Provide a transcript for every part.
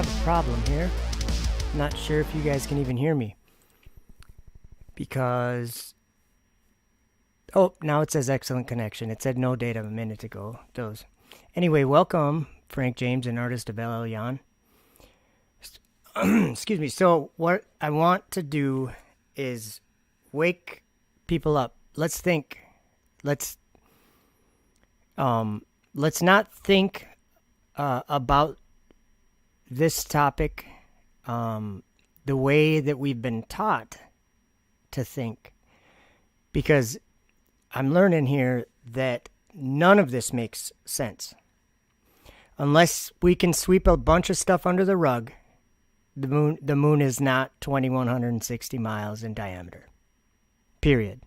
have a problem here. Not sure if you guys can even hear me. Because... Oh, now it says excellent connection. It said no data a minute ago. Those. Anyway, welcome, Frank James, an artist of El Elyon. Excuse me. So what I want to do is wake people up. Let's think. Let's not think about this topic the way that we've been taught to think, because I'm learning here that none of this makes sense unless we can sweep a bunch of stuff under the rug. The moon is not 2,160 miles in diameter. Period.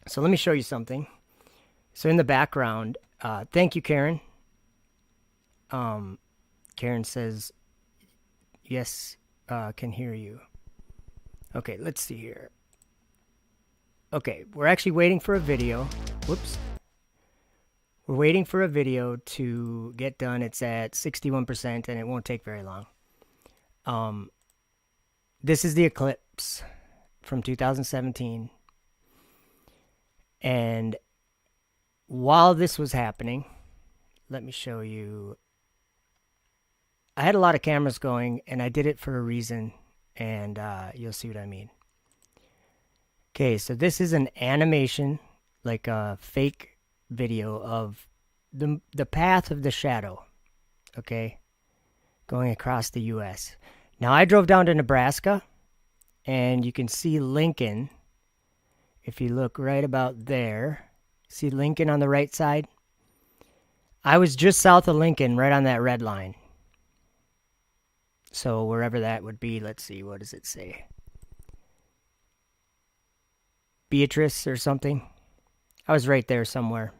So let me show you something. So in the background, thank you, Karen. Karen says, yes, can hear you. Okay, let's see here. Okay, we're actually waiting for a video. Whoops. We're waiting for a video to get done. It's at 61%, and it won't take very long. This is the eclipse from 2017. And while this was happening, let me show you. I had a lot of cameras going, and I did it for a reason, and you'll see what I mean. Okay, so this is an animation, like a fake video of the path of the shadow, okay, going across the U.S. Now, I drove down to Nebraska, and you can see Lincoln. If you look right about there, see Lincoln on the right side? I was just south of Lincoln, right on that red line. So wherever that would be, let's see, what does it say? Beatrice or something? I was right there somewhere.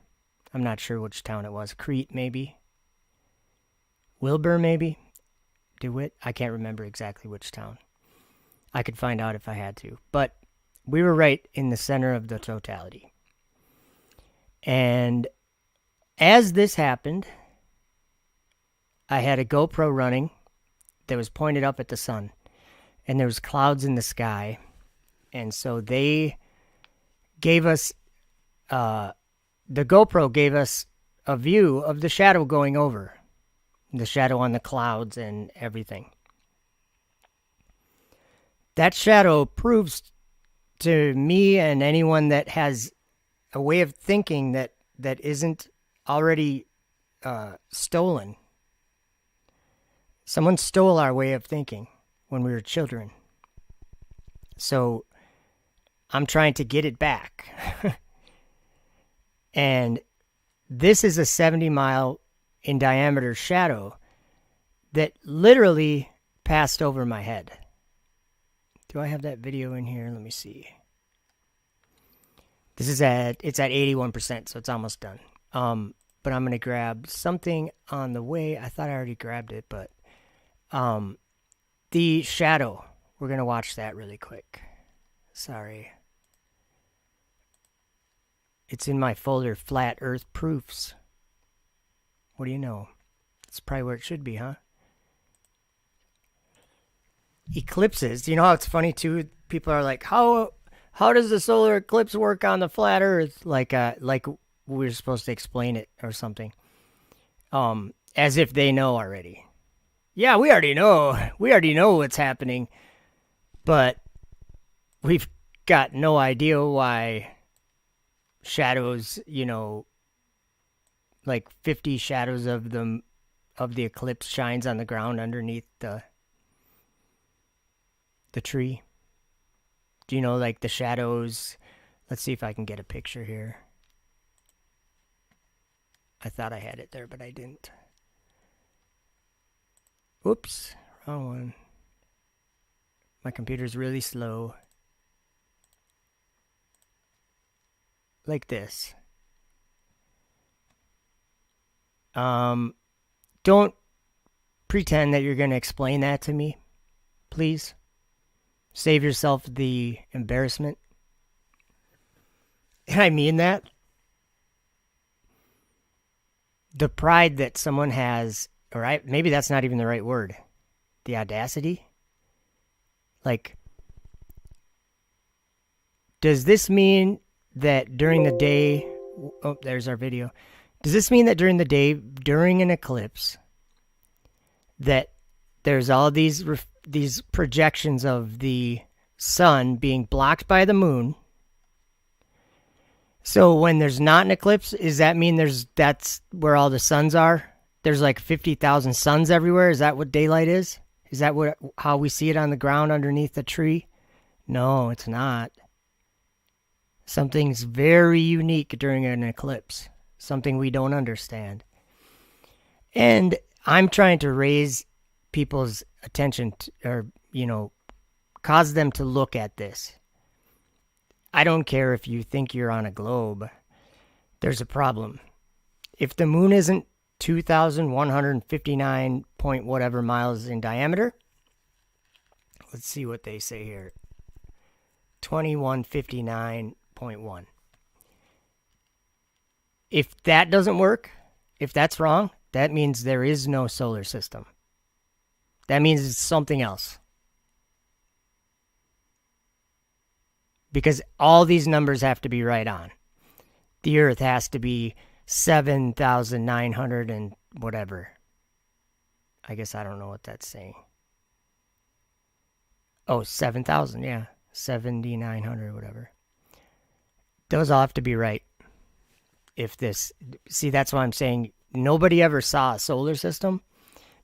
I'm not sure which town it was. Crete, maybe? Wilbur, maybe? DeWitt? I can't remember exactly which town. I could find out if I had to. But we were right in the center of the totality. And as this happened, I had a GoPro running that was pointed up at the sun. And there was clouds in the sky. And so they gave us, the GoPro gave us a view of the shadow going over. The shadow on the clouds and everything. That shadow proves to me and anyone that has a way of thinking that isn't already stolen. Someone stole our way of thinking when we were children. So I'm trying to get it back. And this is a 70-mile in diameter shadow that literally passed over my head. Do I have that video in here? Let me see. This is it's at 81%, so it's almost done. But I'm going to grab something on the way. I thought I already grabbed it, but the shadow. We're going to watch that really quick. Sorry. It's in my folder, Flat Earth Proofs. What do you know? It's probably where it should be, huh? Eclipses. You know how it's funny too? People are like, how does the solar eclipse work on the flat Earth? Like we're supposed to explain it or something. As if they know already. Yeah, we already know. We already know what's happening. But we've got no idea why shadows, like 50 shadows of the eclipse shines on the ground underneath the tree. Do you know, like the shadows? Let's see if I can get a picture here. I thought I had it there, but I didn't. Oops, wrong one. My computer's really slow. Like this. Don't pretend that you're going to explain that to me, please. Save yourself the embarrassment. And I mean that. The pride that someone has maybe that's not even the right word. The audacity? Like, does this mean that during the day, oh, there's our video. Does this mean that during the day, during an eclipse, that there's all these projections of the sun being blocked by the moon? So when there's not an eclipse, does that mean that's where all the suns are? There's like 50,000 suns everywhere? Is that what daylight is? Is that how we see it on the ground underneath the tree? No, it's not. Something's very unique during an eclipse. Something we don't understand. And I'm trying to raise people's attention or cause them to look at this. I don't care if you think you're on a globe. There's a problem. If the moon isn't 2,159 point whatever miles in diameter, let's see what they say here. 2159.1. If that doesn't work, if that's wrong, that means there is no solar system. That means it's something else. Because all these numbers have to be right on. The Earth has to be 7,900 and whatever. I guess I don't know what that's saying. Oh, 7,000, yeah. 7,900, whatever. Those all have to be right. See, that's why I'm saying nobody ever saw a solar system.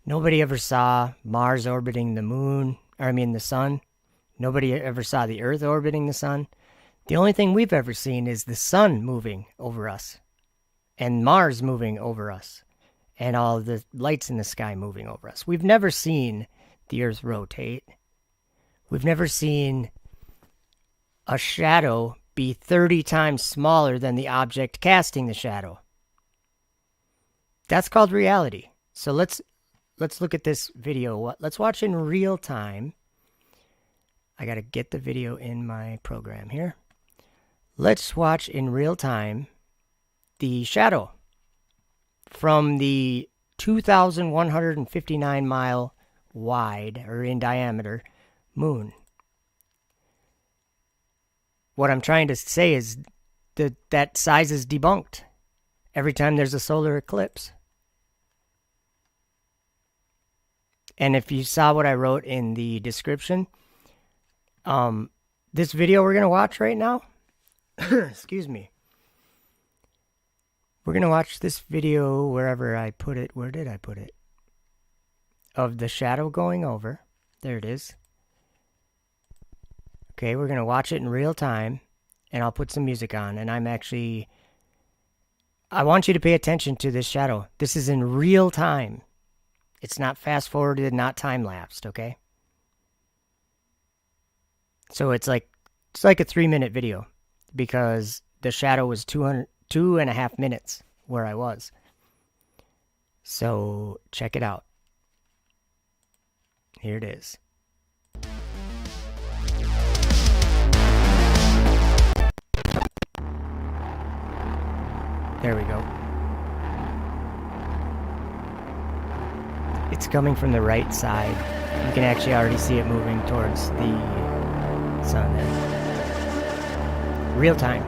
Nobody ever saw Mars orbiting the sun. Nobody ever saw the Earth orbiting the sun. The only thing we've ever seen is the sun moving over us, and Mars moving over us, and all the lights in the sky moving over us. We've never seen the Earth rotate. We've never seen a shadow be 30 times smaller than the object casting the shadow. That's called reality. So let's look at this video. Let's watch in real time. I got to get the video in my program here. Let's watch in real time the shadow from the 2,159 mile wide or in diameter moon. What I'm trying to say is that size is debunked every time there's a solar eclipse. And if you saw what I wrote in the description, this video we're going to watch right now, excuse me. We're going to watch this video wherever I put it. Where did I put it? Of the shadow going over. There it is. Okay, we're going to watch it in real time, and I'll put some music on. And I want you to pay attention to this shadow. This is in real time. It's not fast forwarded, not time lapsed, okay? So it's like a 3-minute video because the shadow was 2.5 minutes where I was. So check it out. Here it is. There we go. It's coming from the right side. You can actually already see it moving towards the sun there. Real time.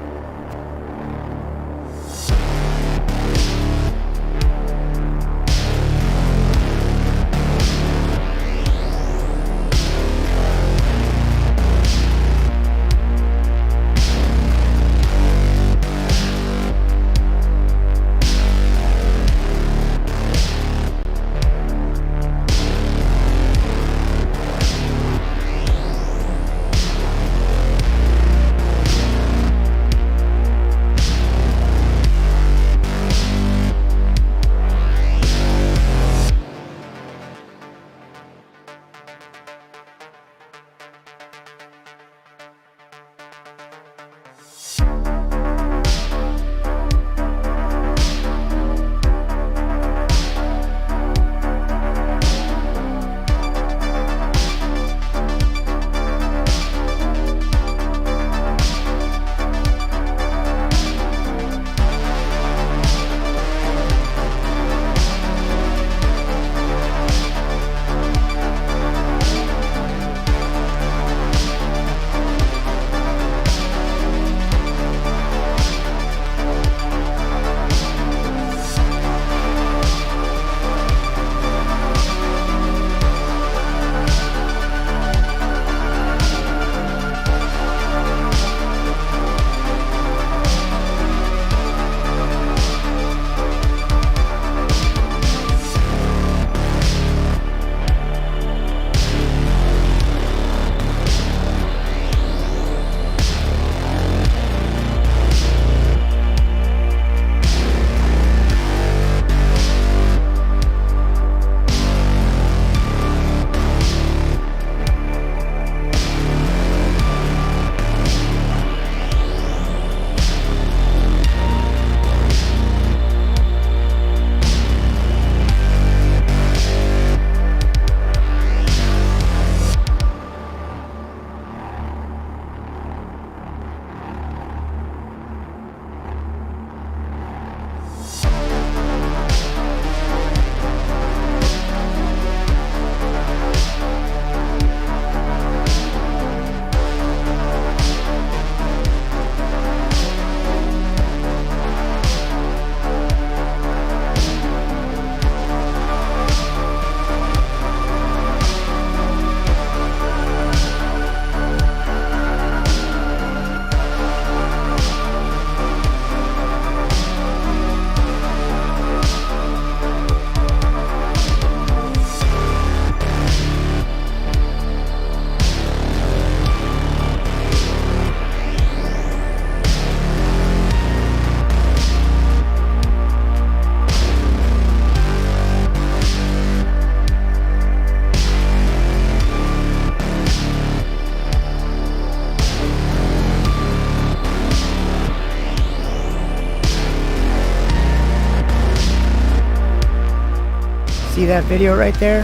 that video right there?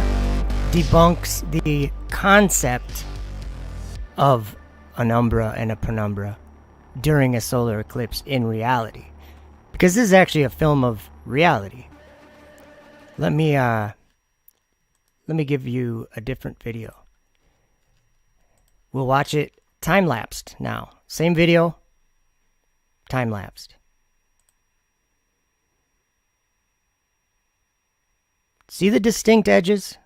Debunks the concept of an umbra and a penumbra during a solar eclipse in reality. Because this is actually a film of reality. Let me give you a different video. We'll watch it time-lapsed now. Same video, time-lapsed. See the distinct edges?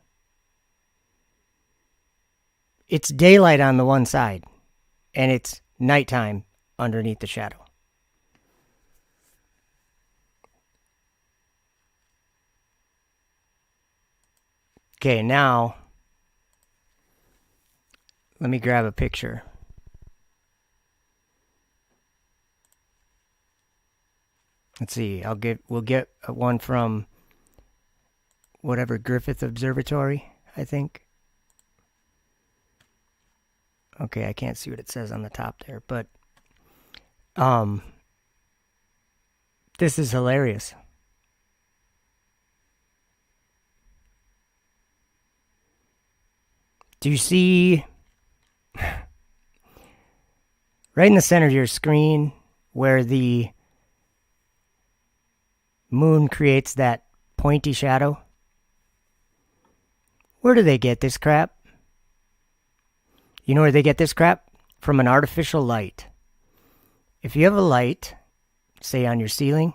It's daylight on the one side, and it's nighttime underneath the shadow. Okay, now let me grab a picture. Let's see. We'll get one from whatever Griffith Observatory, I think. Okay, I can't see what it says on the top there, but this is hilarious. Do you see right in the center of your screen where the moon creates that pointy shadow? Where do they get this crap? You know where they get this crap? From an artificial light. If you have a light, say on your ceiling,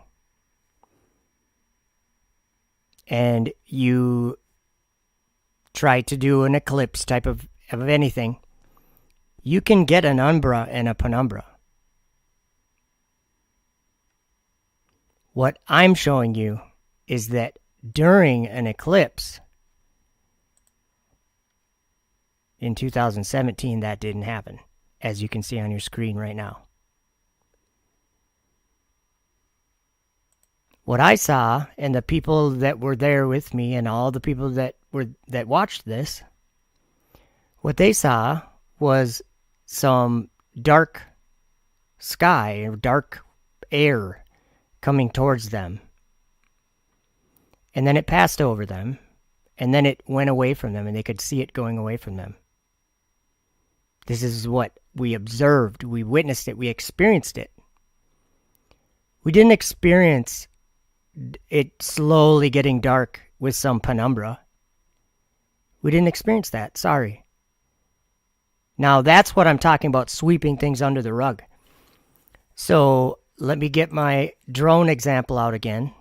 and you try to do an eclipse type of anything, you can get an umbra and a penumbra. What I'm showing you is that during an eclipse in 2017, that didn't happen, as you can see on your screen right now. What I saw, and the people that were there with me, and all the people that watched this, what they saw was some dark sky or dark air coming towards them. And then it passed over them, and then it went away from them, and they could see it going away from them. This is what we observed, we witnessed it, we experienced it. We didn't experience it slowly getting dark with some penumbra. We didn't experience that, sorry. Now that's what I'm talking about, sweeping things under the rug. So let me get my drone example out again.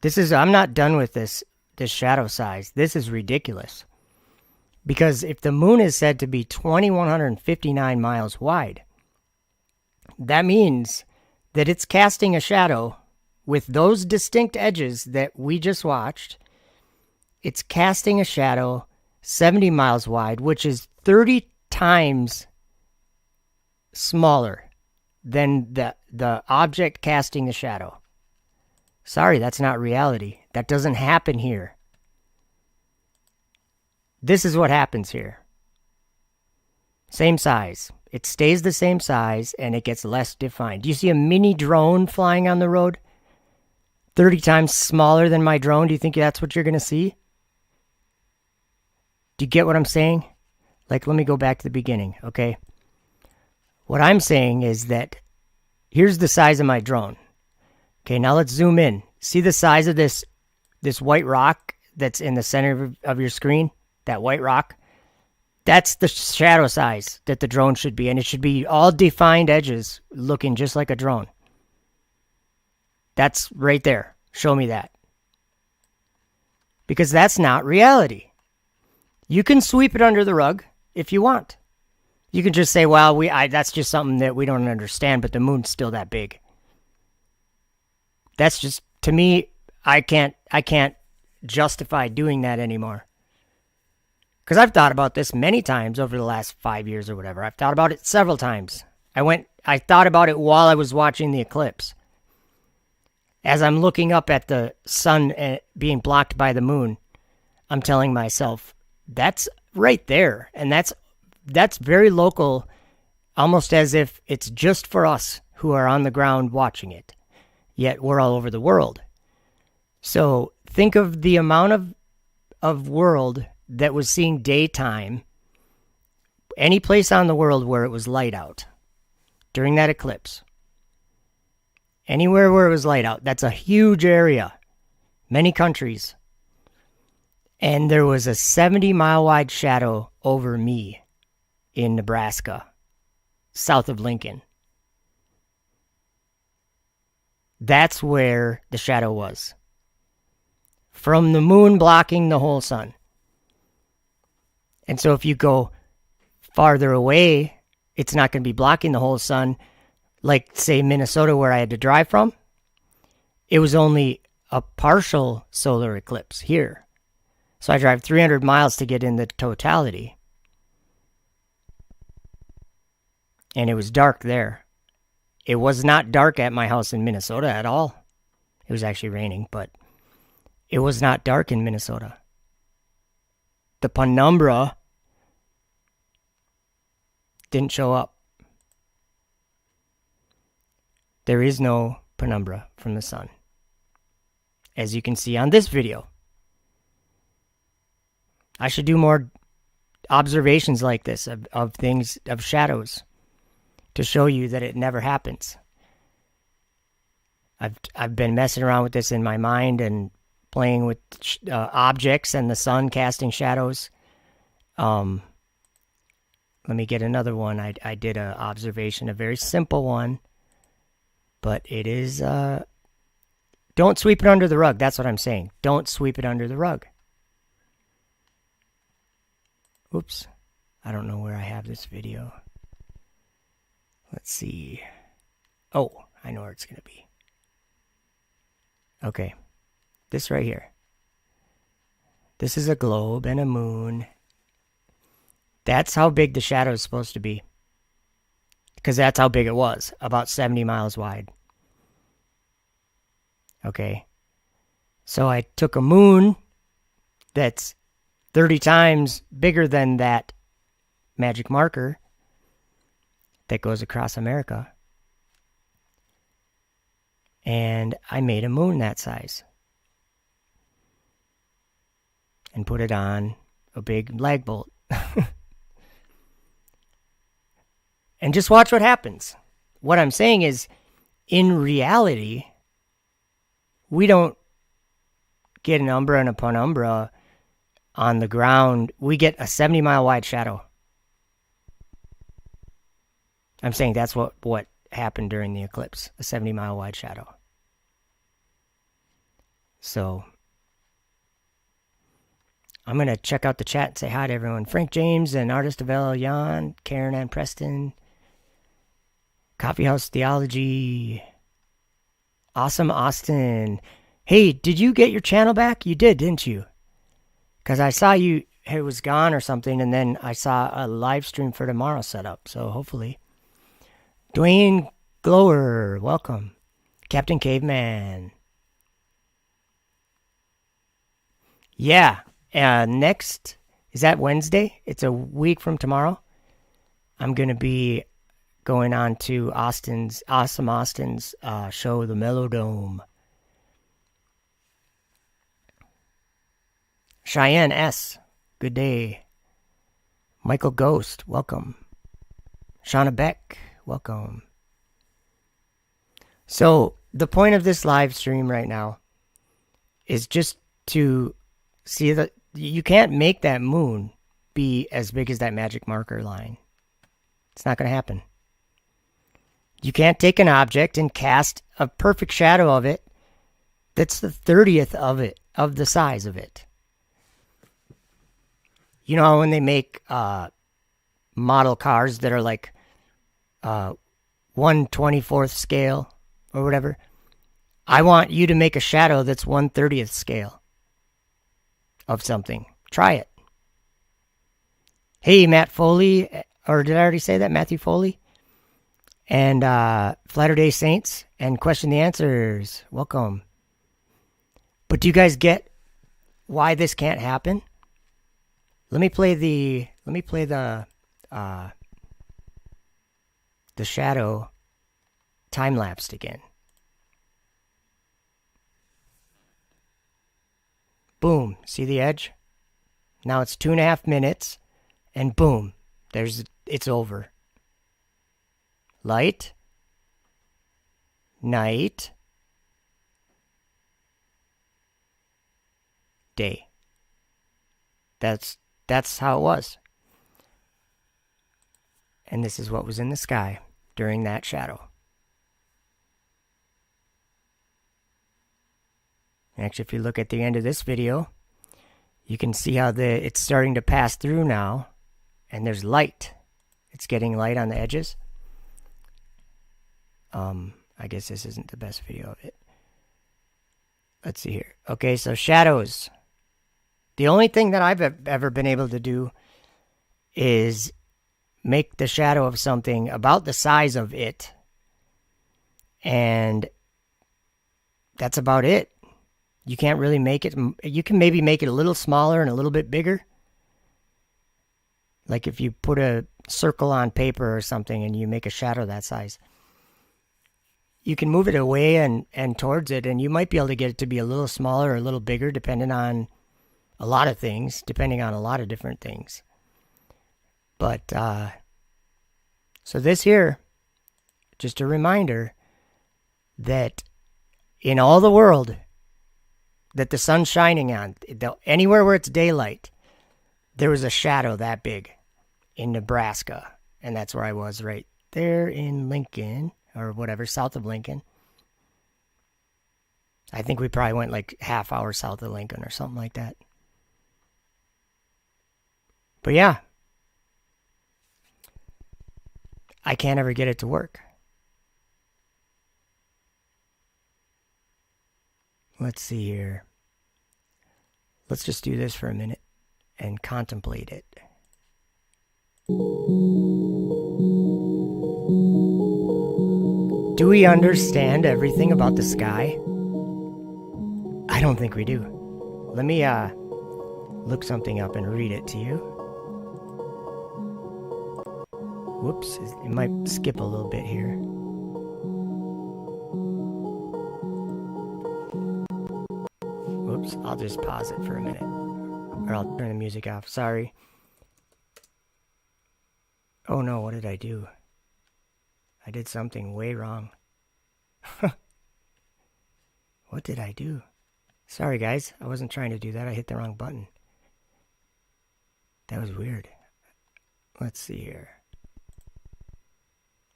I'm not done with this shadow size. This is ridiculous. Because if the moon is said to be 2,159 miles wide, that means that it's casting a shadow with those distinct edges that we just watched. It's casting a shadow 70 miles wide, which is 30 times smaller than the object casting the shadow. Sorry, that's not reality. That doesn't happen here. This is what happens here. Same size. It stays the same size and it gets less defined. Do you see a mini drone flying on the road? 30 times smaller than my drone. Do you think that's what you're going to see? Do you get what I'm saying? Like, let me go back to the beginning, okay? What I'm saying is that here's the size of my drone. Okay, now let's zoom in. See the size of this white rock that's in the center of your screen? That white rock? That's the shadow size that the drone should be. And it should be all defined edges looking just like a drone. That's right there. Show me that. Because that's not reality. You can sweep it under the rug if you want. You can just say, well, that's just something that we don't understand, but the moon's still that big. That's just, to me, I can't justify doing that anymore. Because I've thought about this many times over the last 5 years or whatever. I've thought about it several times. I thought about it while I was watching the eclipse. As I'm looking up at the sun being blocked by the moon, I'm telling myself, that's right there. And that's very local, almost as if it's just for us who are on the ground watching it. Yet we're all over the world. So think of the amount of world that was seeing daytime, any place on the world where it was light out during that eclipse. Anywhere where it was light out. That's a huge area. Many countries. And there was a 70-mile wide shadow over me in Nebraska, south of Lincoln. That's where the shadow was. From the moon blocking the whole sun. And so if you go farther away, it's not going to be blocking the whole sun. Like, say, Minnesota, where I had to drive from. It was only a partial solar eclipse here. So I drive 300 miles to get in the totality. And it was dark there. It was not dark at my house in Minnesota at all. It was actually raining, but it was not dark in Minnesota. The penumbra didn't show up. There is no penumbra from the sun, as you can see on this video. I should do more observations like this of things, of shadows, to show you that it never happens. I've been messing around with this in my mind and playing with objects and the sun casting shadows. Let me get another one. I did an observation, a very simple one. But it is, don't sweep it under the rug. That's what I'm saying. Don't sweep it under the rug. Oops. I don't know where I have this video. Let's see. Oh, I know where it's going to be. Okay. This right here. This is a globe and a moon. That's how big the shadow is supposed to be. Because that's how big it was, about 70 miles wide. Okay. So I took a moon that's 30 times bigger than that magic marker that goes across America. And I made a moon that size. And put it on a big lag bolt. And just watch what happens. What I'm saying is, in reality, we don't get an umbra and a penumbra on the ground. We get a 70-mile wide shadow. I'm saying that's what happened during the eclipse, a 70-mile wide shadow. So I'm going to check out the chat and say hi to everyone. Frank James and Artist of L. Jan, Karen Ann Preston, Coffeehouse Theology, Awesome Austin. Hey, did you get your channel back? You did, didn't you? Because I saw it was gone or something, and then I saw a live stream for tomorrow set up, so hopefully. Dwayne Glower, welcome. Captain Caveman. Yeah, next, is that Wednesday? It's a week from tomorrow. I'm going to be going on to Awesome Austin's show, The Melodome. Cheyenne S., good day. Michael Ghost, welcome. Shauna Beck, welcome. So, the point of this live stream right now is just to see that you can't make that moon be as big as that magic marker line. It's not going to happen. You can't take an object and cast a perfect shadow of it that's the 30th of it, of the size of it. You know when they make model cars that are like 1/24th scale or whatever? I want you to make a shadow that's 1/30th scale of something. Try it. Hey, Matt Foley, or did I already say that? Matthew Foley? And Latter-day Saints and Question the Answers. Welcome. But do you guys get why this can't happen? Let me play the shadow time lapsed again. boom, see the edge? Now it's 2.5 minutes, and boom, it's over. Light, night, day. That's how it was. And this is what was in the sky during that shadow. Actually, if you look at the end of this video, you can see how it's starting to pass through now, and there's light. It's getting light on the edges. I guess this isn't the best video of it. Let's see here. Okay, so shadows. The only thing that I've ever been able to do is make the shadow of something about the size of it. And that's about it. You can't really make it. You can maybe make it a little smaller and a little bit bigger. Like if you put a circle on paper or something and you make a shadow that size. You can move it away and towards it, and you might be able to get it to be a little smaller or a little bigger depending on a lot of things, depending on a lot of different things. But, so this here, just a reminder that in all the world that the sun's shining on, anywhere where it's daylight, there was a shadow that big in Nebraska. And that's where I was, right there in Lincoln, or whatever, south of Lincoln. I think we probably went like half hour south of Lincoln or something like that. But yeah, I can't ever get it to work. Let's see here. Let's just do this for a minute and contemplate it. Do we understand everything about the sky? I don't think we do. Let me look something up and read it to you. Whoops, it might skip a little bit here. Whoops, I'll just pause it for a minute. Or I'll turn the music off, sorry. Oh no, what did I do? I did something way wrong. What did I do? Sorry guys, I wasn't trying to do that. I hit the wrong button. That was weird. Let's see here.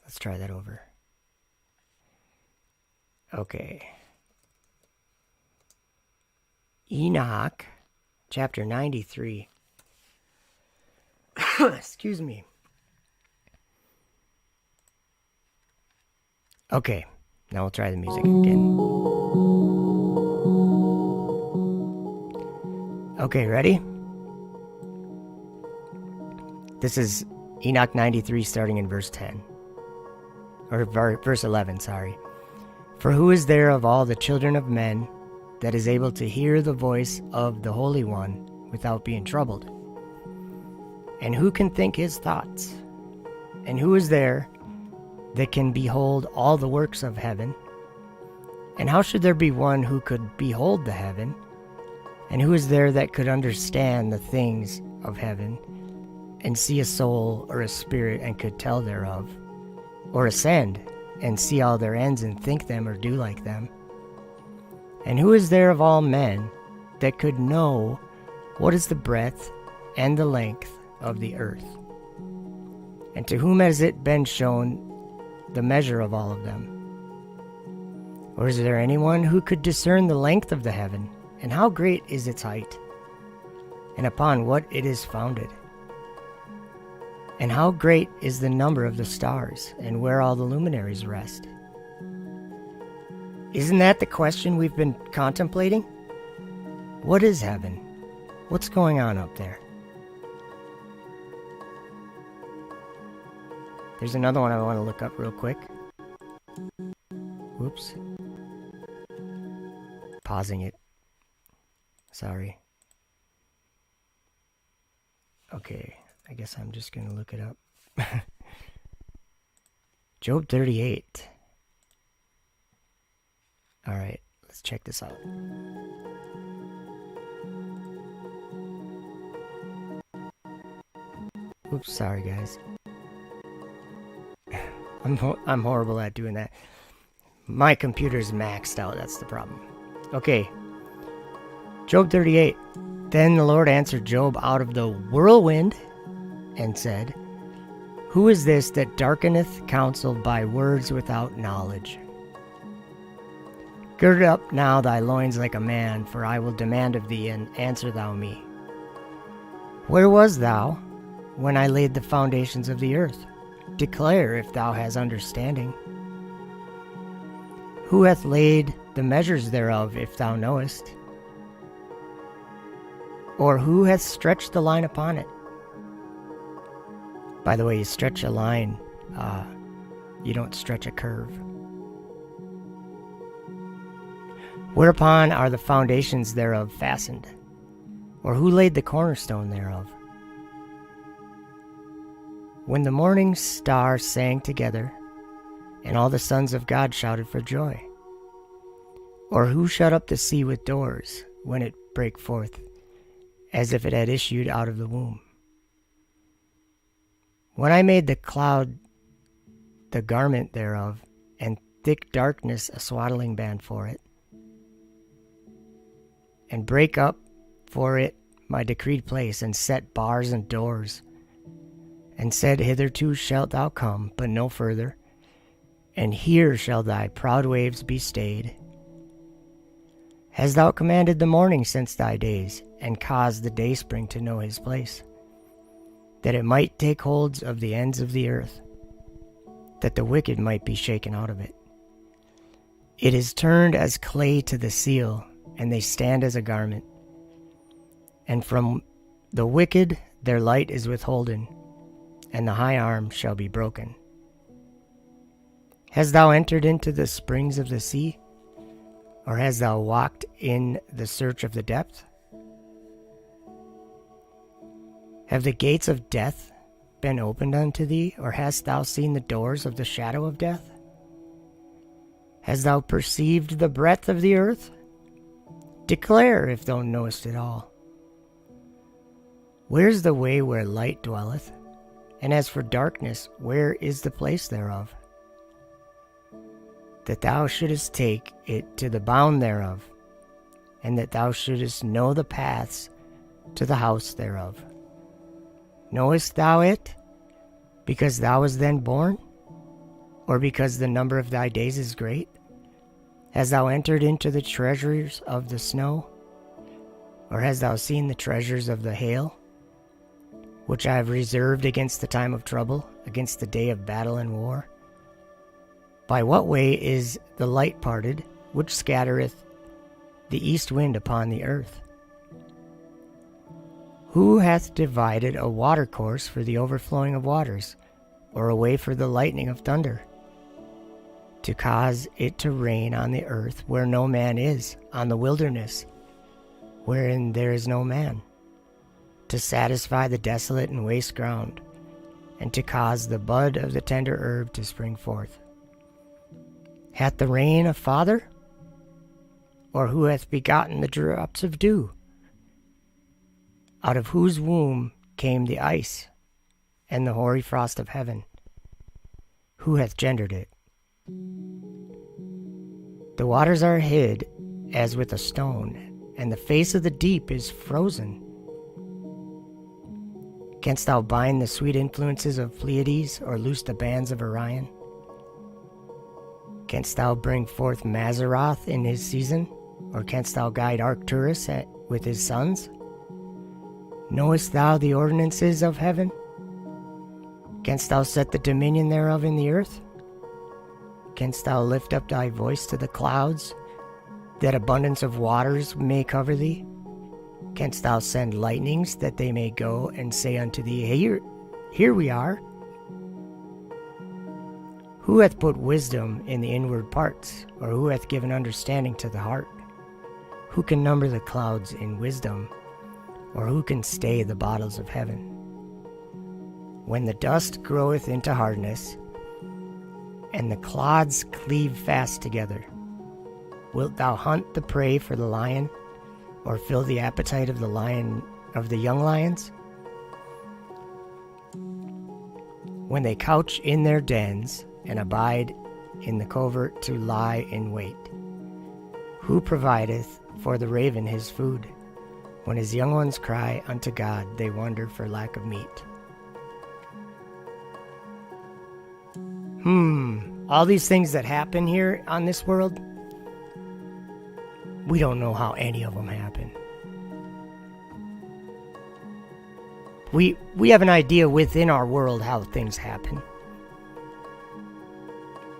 Let's try that over. Okay. Enoch, chapter 93. Excuse me. Okay, now we'll try the music again. Okay, ready? This is Enoch 93 starting in verse 10. Or verse 11, sorry. For who is there of all the children of men that is able to hear the voice of the Holy One without being troubled? And who can think his thoughts? And who is there that can behold all the works of heaven? And how should there be one who could behold the heaven? And who is there that could understand the things of heaven, and see a soul or a spirit and could tell thereof? Or ascend and see all their ends and think them or do like them? And who is there of all men that could know what is the breadth and the length of the earth? And to whom has it been shown the measure of all of them? Or is there anyone who could discern the length of the heaven, and how great is its height, and upon what it is founded? And how great is the number of the stars, and where all the luminaries rest? Isn't that the question we've been contemplating? What is heaven? What's going on up there? There's another one I want to look up real quick. Whoops. Pausing it. Sorry. Okay, I guess I'm just going to look it up. Job 38. Alright, let's check this out. Oops, sorry guys. I'm horrible at doing that. My computer's maxed out, that's the problem. Okay. Job 38. Then the Lord answered Job out of the whirlwind and said, Who is this that darkeneth counsel by words without knowledge? Gird up now thy loins like a man, for I will demand of thee, and answer thou me. Where was thou when I laid the foundations of the earth? Declare if thou hast understanding. Who hath laid the measures thereof, if thou knowest? Or who hath stretched the line upon it? By the way, you stretch a line, you don't stretch a curve. Whereupon are the foundations thereof fastened? Or who laid the cornerstone thereof? When the morning stars sang together, and all the sons of God shouted for joy? Or who shut up the sea with doors, when it brake forth, as if it had issued out of the womb? When I made the cloud the garment thereof, and thick darkness a swaddling band for it, and break up for it my decreed place, and set bars and doors, and said, Hitherto shalt thou come, but no further, and here shall thy proud waves be stayed. Hast thou commanded the morning since thy days, and caused the dayspring to know his place, that it might take holds of the ends of the earth, that the wicked might be shaken out of it? It is turned as clay to the seal, and they stand as a garment. And from the wicked their light is withholden, and the high arm shall be broken. Hast thou entered into the springs of the sea? Or hast thou walked in the search of the depth? Have the gates of death been opened unto thee? Or hast thou seen the doors of the shadow of death? Hast thou perceived the breadth of the earth? Declare if thou knowest it all. Where's the way where light dwelleth? And as for darkness, where is the place thereof? That thou shouldest take it to the bound thereof, and that thou shouldest know the paths to the house thereof. Knowest thou it, because thou wast then born? Or because the number of thy days is great? Hast thou entered into the treasures of the snow? Or hast thou seen the treasures of the hail, which I have reserved against the time of trouble, against the day of battle and war? By what way is the light parted, which scattereth the east wind upon the earth? Who hath divided a watercourse for the overflowing of waters, or a way for the lightning of thunder? To cause it to rain on the earth where no man is, on the wilderness, wherein there is no man, to satisfy the desolate and waste ground, and to cause the bud of the tender herb to spring forth. Hath the rain a father? Or who hath begotten the drops of dew? Out of whose womb came the ice, and the hoary frost of heaven? Who hath gendered it? The waters are hid as with a stone, and the face of the deep is frozen. Canst thou bind the sweet influences of Pleiades, or loose the bands of Orion? Canst thou bring forth Mazzaroth in his season? Or canst thou guide Arcturus with his sons? Knowest thou the ordinances of heaven? Canst thou set the dominion thereof in the earth? Canst thou lift up thy voice to the clouds, that abundance of waters may cover thee? Canst thou send lightnings, that they may go and say unto thee, Here we are? Who hath put wisdom in the inward parts? Or who hath given understanding to the heart? Who can number the clouds in wisdom? Or who can stay the bottles of heaven? When the dust groweth into hardness, and the clods cleave fast together, wilt thou hunt the prey for the lion, or fill the appetite of the young lions? when they couch in their dens and abide in the covert to lie in wait? Who provideth for the raven his food? When his young ones cry unto God, they wonder for lack of meat. All these things that happen here on this world, we don't know how any of them happen. We have an idea within our world how things happen.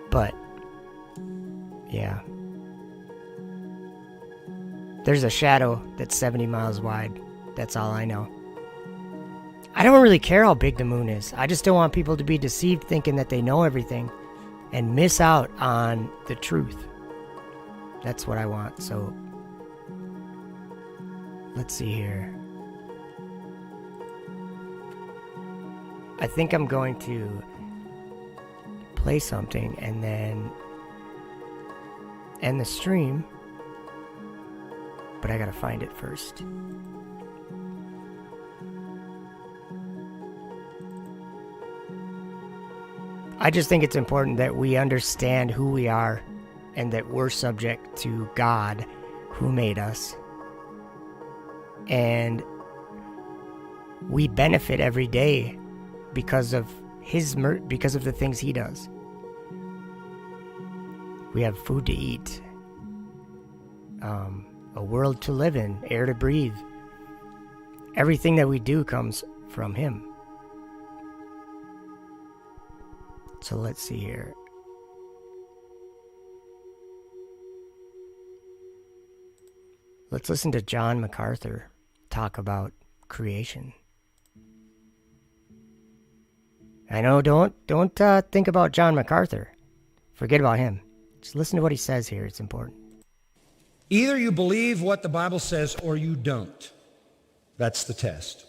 But, yeah. There's a shadow that's 70 miles wide. That's all I know. I don't really care how big the moon is. I just don't want people to be deceived thinking that they know everything and miss out on the truth. That's what I want. So, let's see here. I think I'm going to play something and then end the stream. But I gotta find it first. I just think it's important that we understand who we are and that we're subject to God who made us. And we benefit every day because of because of the things he does. We have food to eat, a world to live in, air to breathe. Everything that we do comes from him. So let's see here. Let's listen to John MacArthur talk about creation. I know, don't think about John MacArthur. Forget about him. Just listen to what he says here. It's important. Either you believe what the Bible says or you don't. That's the test.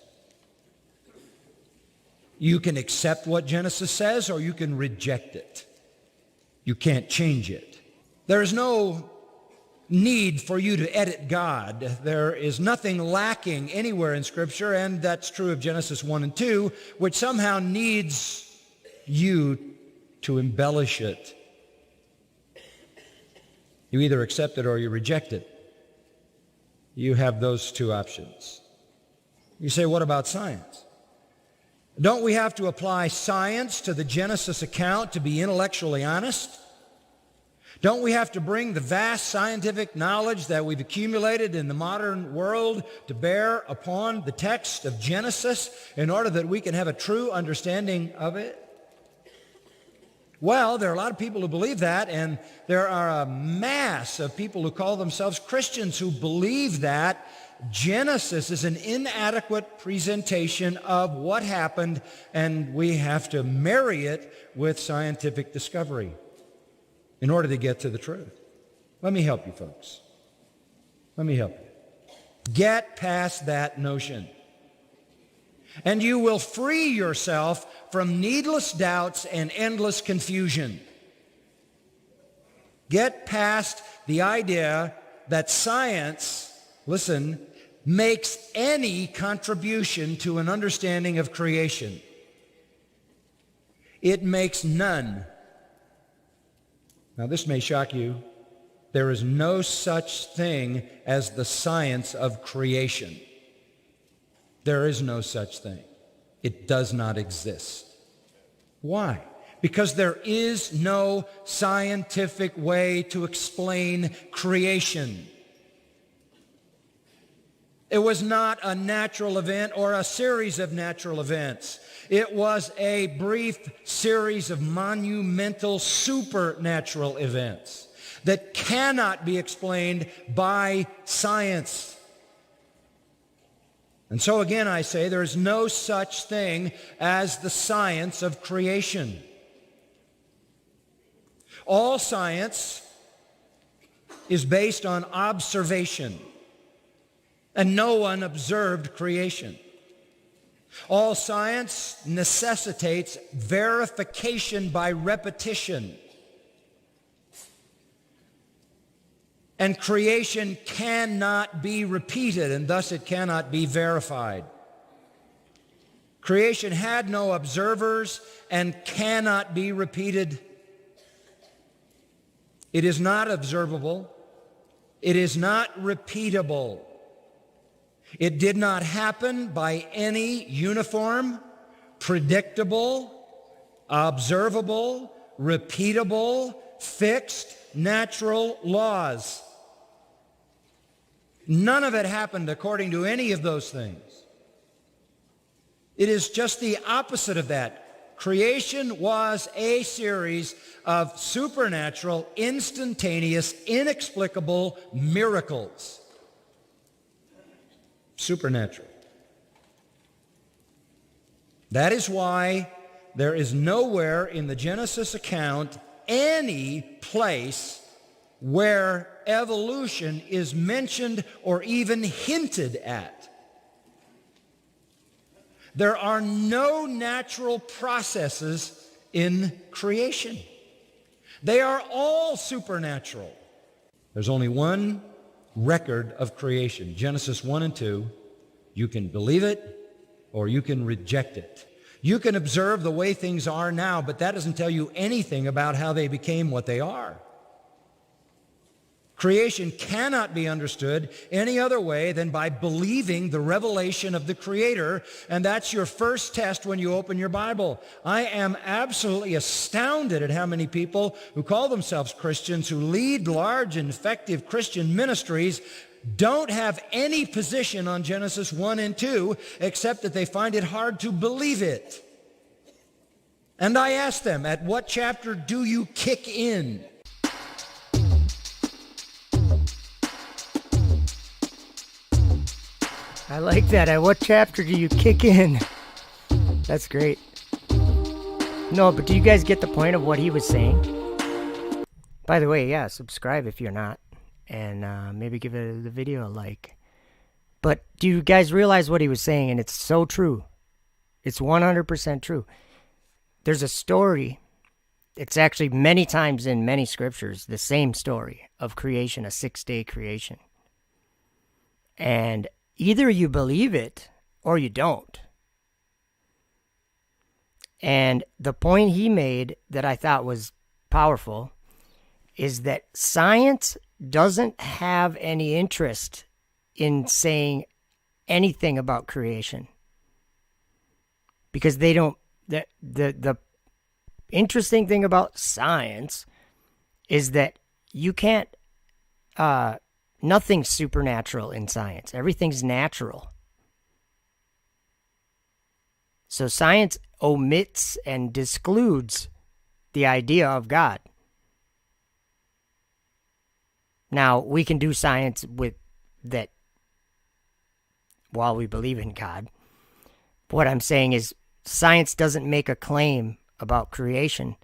You can accept what Genesis says or you can reject it. You can't change it. There is no need for you to edit God. There is nothing lacking anywhere in Scripture, and that's true of Genesis 1 and 2, which somehow needs you to embellish it. You either accept it or you reject it. You have those two options. You say, what about science? Don't we have to apply science to the Genesis account to be intellectually honest? Don't we have to bring the vast scientific knowledge that we've accumulated in the modern world to bear upon the text of Genesis in order that we can have a true understanding of it? Well, there are a lot of people who believe that, and there are a mass of people who call themselves Christians who believe that Genesis is an inadequate presentation of what happened, and we have to marry it with scientific discovery in order to get to the truth. Let me help you, folks. Let me help you. Get past that notion, and you will free yourself from needless doubts and endless confusion. Get past the idea that science, listen, makes any contribution to an understanding of creation. It makes none. Now, this may shock you. There is no such thing as the science of creation. There is no such thing. It does not exist. Why? Because there is no scientific way to explain creation. It was not a natural event or a series of natural events. It was a brief series of monumental supernatural events that cannot be explained by science. And so again, I say there is no such thing as the science of creation. All science is based on observation, and no one observed creation. All science necessitates verification by repetition. And creation cannot be repeated, and thus it cannot be verified. Creation had no observers and cannot be repeated. It is not observable. It is not repeatable. It did not happen by any uniform, predictable, observable, repeatable, fixed, natural laws. None of it happened according to any of those things. It is just the opposite of that. Creation was a series of supernatural, instantaneous, inexplicable miracles. Supernatural. That is why there is nowhere in the Genesis account any place where evolution is mentioned or even hinted at. There are no natural processes in creation. They are all supernatural. There's only one record of creation, Genesis 1 and 2. You can believe it or you can reject it. You can observe the way things are now, but that doesn't tell you anything about how they became what they are. Creation cannot be understood any other way than by believing the revelation of the Creator, and that's your first test when you open your Bible. I am absolutely astounded at how many people who call themselves Christians, who lead large and effective Christian ministries, don't have any position on Genesis 1 and 2, except that they find it hard to believe it. And I ask them, at what chapter do you kick in? I like that. At what chapter do you kick in? That's great. No, but do you guys get the point of what he was saying? By the way, yeah, subscribe if you're not. And maybe give the video a like. But do you guys realize what he was saying? And it's so true. It's 100% true. There's a story. It's actually many times in many scriptures, the same story of creation, a 6-day creation. And either you believe it or you don't. And the point he made that I thought was powerful is that science doesn't have any interest in saying anything about creation. Because they don't, the interesting thing about science is that you can't, nothing's supernatural in science. Everything's natural. So science omits and discludes the idea of God. Now, we can do science with that while we believe in God. What I'm saying is science doesn't make a claim about creation,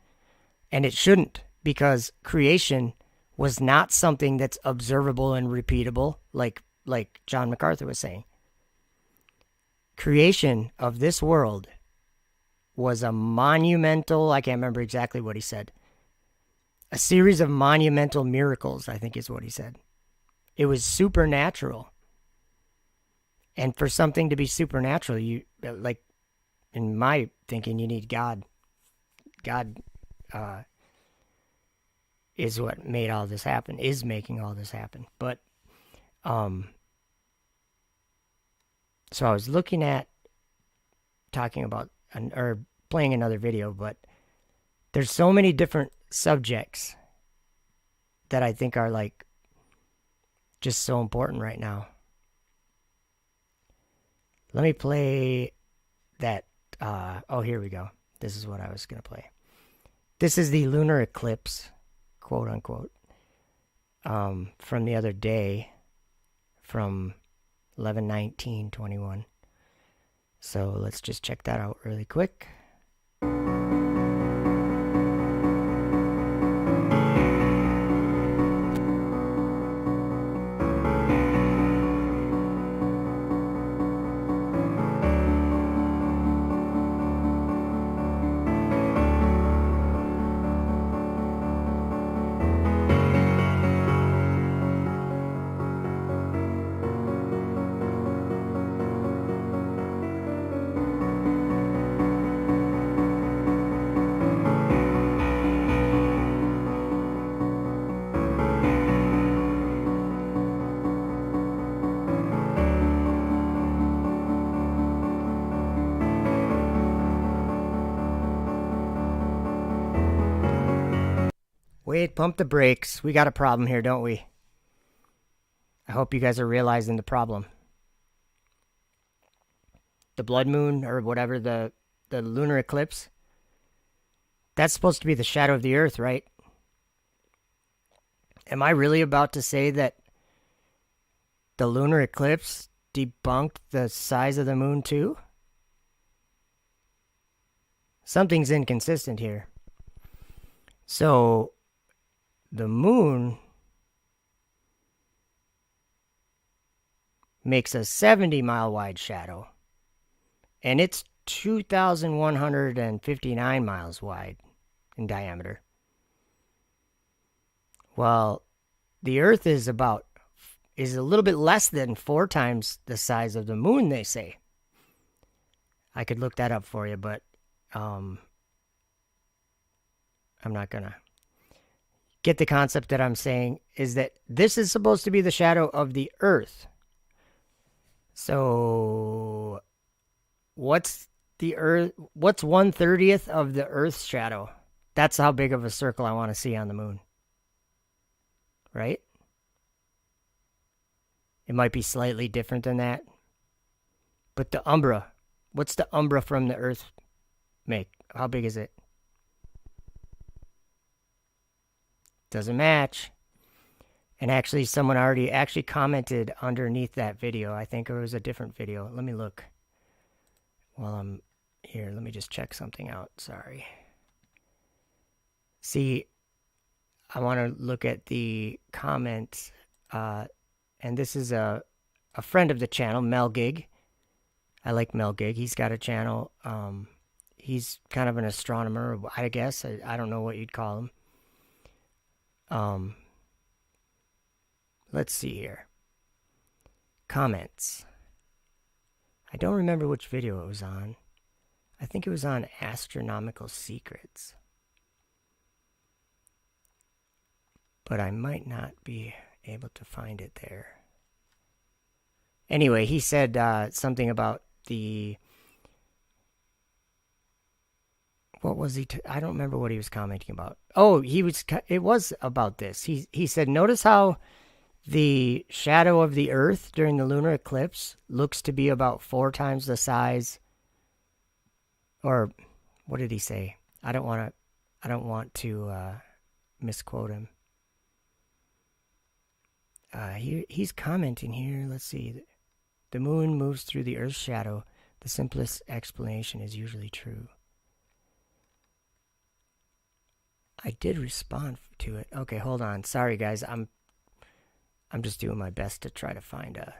and it shouldn't, because creation was not something that's observable and repeatable, like John MacArthur was saying. Creation of this world was a monumental, I can't remember exactly what he said, a series of monumental miracles, I think is what he said. It was supernatural. And for something to be supernatural, you, like, in my thinking, you need God. God is what made all this happen, is making all this happen. But, so I was looking at, talking about, or playing another video, but there's so many different subjects that I think are like just so important right now. Let me play that. Oh, here we go. This is what I was going to play. This is the lunar eclipse, quote unquote, from the other day, from 11/19/21. So let's just check that out really quick. Wait, pump the brakes. We got a problem here, don't we? I hope you guys are realizing the problem. The blood moon, or whatever, the lunar eclipse, that's supposed to be the shadow of the Earth, right? Am I really about to say that the lunar eclipse debunked the size of the moon too? Something's inconsistent here. So, the moon makes a 70-mile wide shadow, and it's 2,159 miles wide in diameter. Well, the Earth is a little bit less than 4 times the size of the moon, they say. I could look that up for you, but I'm not gonna. Get the concept that I'm saying is that this is supposed to be the shadow of the Earth. So, what's the Earth? What's 1/30th of the Earth's shadow? That's how big of a circle I want to see on the moon. Right? It might be slightly different than that. But the umbra, what's the umbra from the Earth make? How big is it? Doesn't match. And actually, someone already commented underneath that video. I think it was a different video. Let me look. While I'm here, let me just check something out. Sorry. See, I want to look at the comments. And this is a friend of the channel, Mel Gig. I like Mel Gig. He's got a channel. He's kind of an astronomer, I guess. I don't know what you'd call him. Let's see here. Comments. I don't remember which video it was on. I think it was on Astronomical Secrets. But I might not be able to find it there. Anyway, he said something about the... What was he? I don't remember what he was commenting about. Oh, it was about this. He said, notice how the shadow of the Earth during the lunar eclipse looks to be about 4 times the size. Or what did he say? I don't want to misquote him. He's commenting here. Let's see. The moon moves through the Earth's shadow. The simplest explanation is usually true. I did respond to it. Okay, hold on. Sorry, guys. I'm just doing my best to try to find a...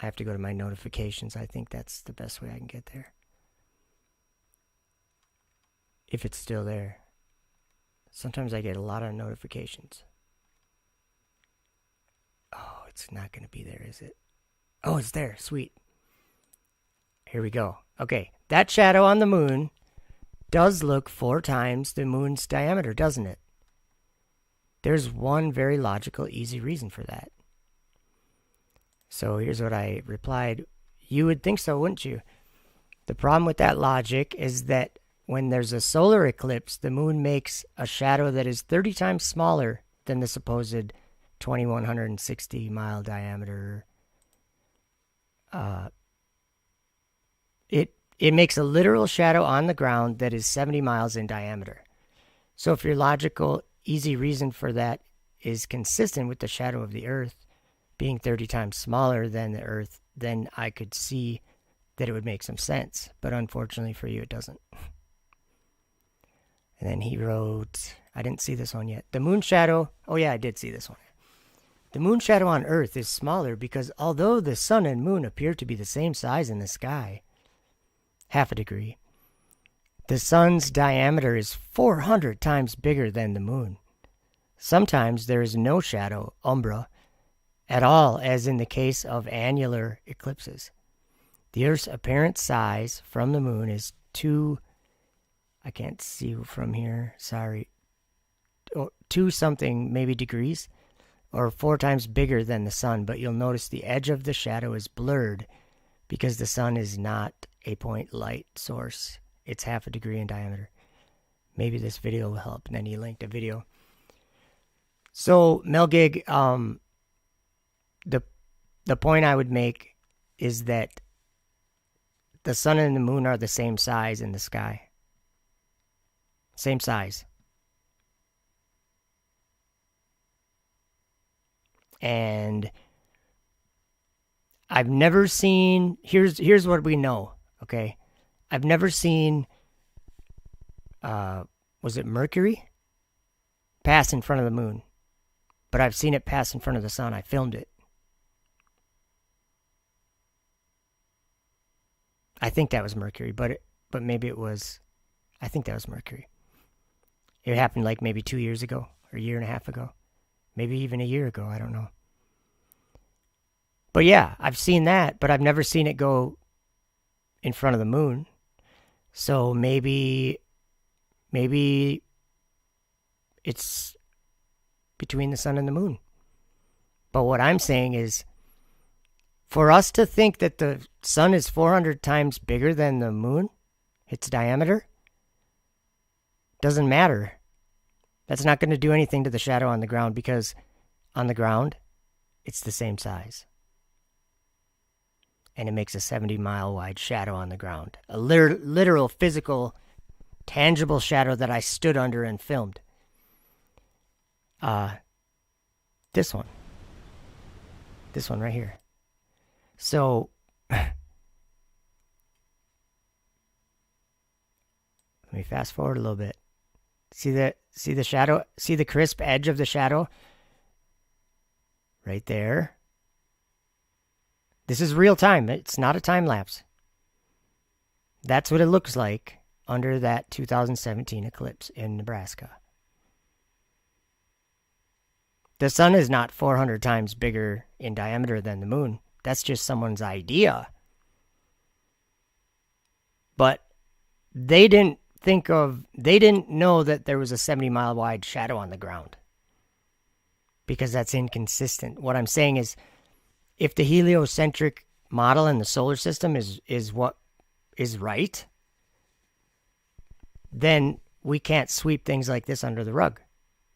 I have to go to my notifications. I think that's the best way I can get there. If it's still there. Sometimes I get a lot of notifications. Oh, it's not going to be there, is it? Oh, it's there. Sweet. Here we go. Okay, that shadow on the moon does look 4 times the moon's diameter, doesn't it? There's one very logical, easy reason for that. So here's what I replied. You would think so, wouldn't you? The problem with that logic is that when there's a solar eclipse, the moon makes a shadow that is 30 times smaller than the supposed 2,160 mile diameter. It makes a literal shadow on the ground that is 70 miles in diameter. So if your logical, easy reason for that is consistent with the shadow of the Earth being 30 times smaller than the Earth, then I could see that it would make some sense. But unfortunately for you, it doesn't. And then he wrote, I didn't see this one yet. The moon shadow, oh yeah, I did see this one. The moon shadow on Earth is smaller because although the sun and moon appear to be the same size in the sky, half a degree, the sun's diameter is 400 times bigger than the moon. Sometimes there is no shadow, umbra, at all, as in the case of annular eclipses. The Earth's apparent size from the moon is 2 something, maybe degrees, or 4 times bigger than the sun, but you'll notice the edge of the shadow is blurred because the sun is not a point light source. It's half a degree in diameter. Maybe this video will help. And then he linked a video. So Melgig, the point I would make is that the sun and the moon are the same size in the sky. Same size. And I've never seen, here's what we know, okay? I've never seen, was it Mercury? Pass in front of the moon. But I've seen it pass in front of the sun. I filmed it. I think that was Mercury, but maybe it was, I think that was Mercury. It happened like maybe 2 years ago, or a year and a half ago. Maybe even a year ago, I don't know. But yeah, I've seen that, but I've never seen it go in front of the moon. So maybe it's between the sun and the moon. But what I'm saying is, for us to think that the sun is 400 times bigger than the moon, its diameter, doesn't matter. That's not going to do anything to the shadow on the ground, because on the ground, it's the same size. And it makes a 70-mile wide shadow on the ground. A literal, physical, tangible shadow that I stood under and filmed. This one. This one right here. So, let me fast forward a little bit. See the shadow? See the crisp edge of the shadow? Right there. This is real time. It's not a time lapse. That's what it looks like under that 2017 eclipse in Nebraska. The sun is not 400 times bigger in diameter than the moon. That's just someone's idea. But they didn't know that there was a 70-mile wide shadow on the ground, because that's inconsistent. What I'm saying is, if the heliocentric model in the solar system is what is right, then we can't sweep things like this under the rug.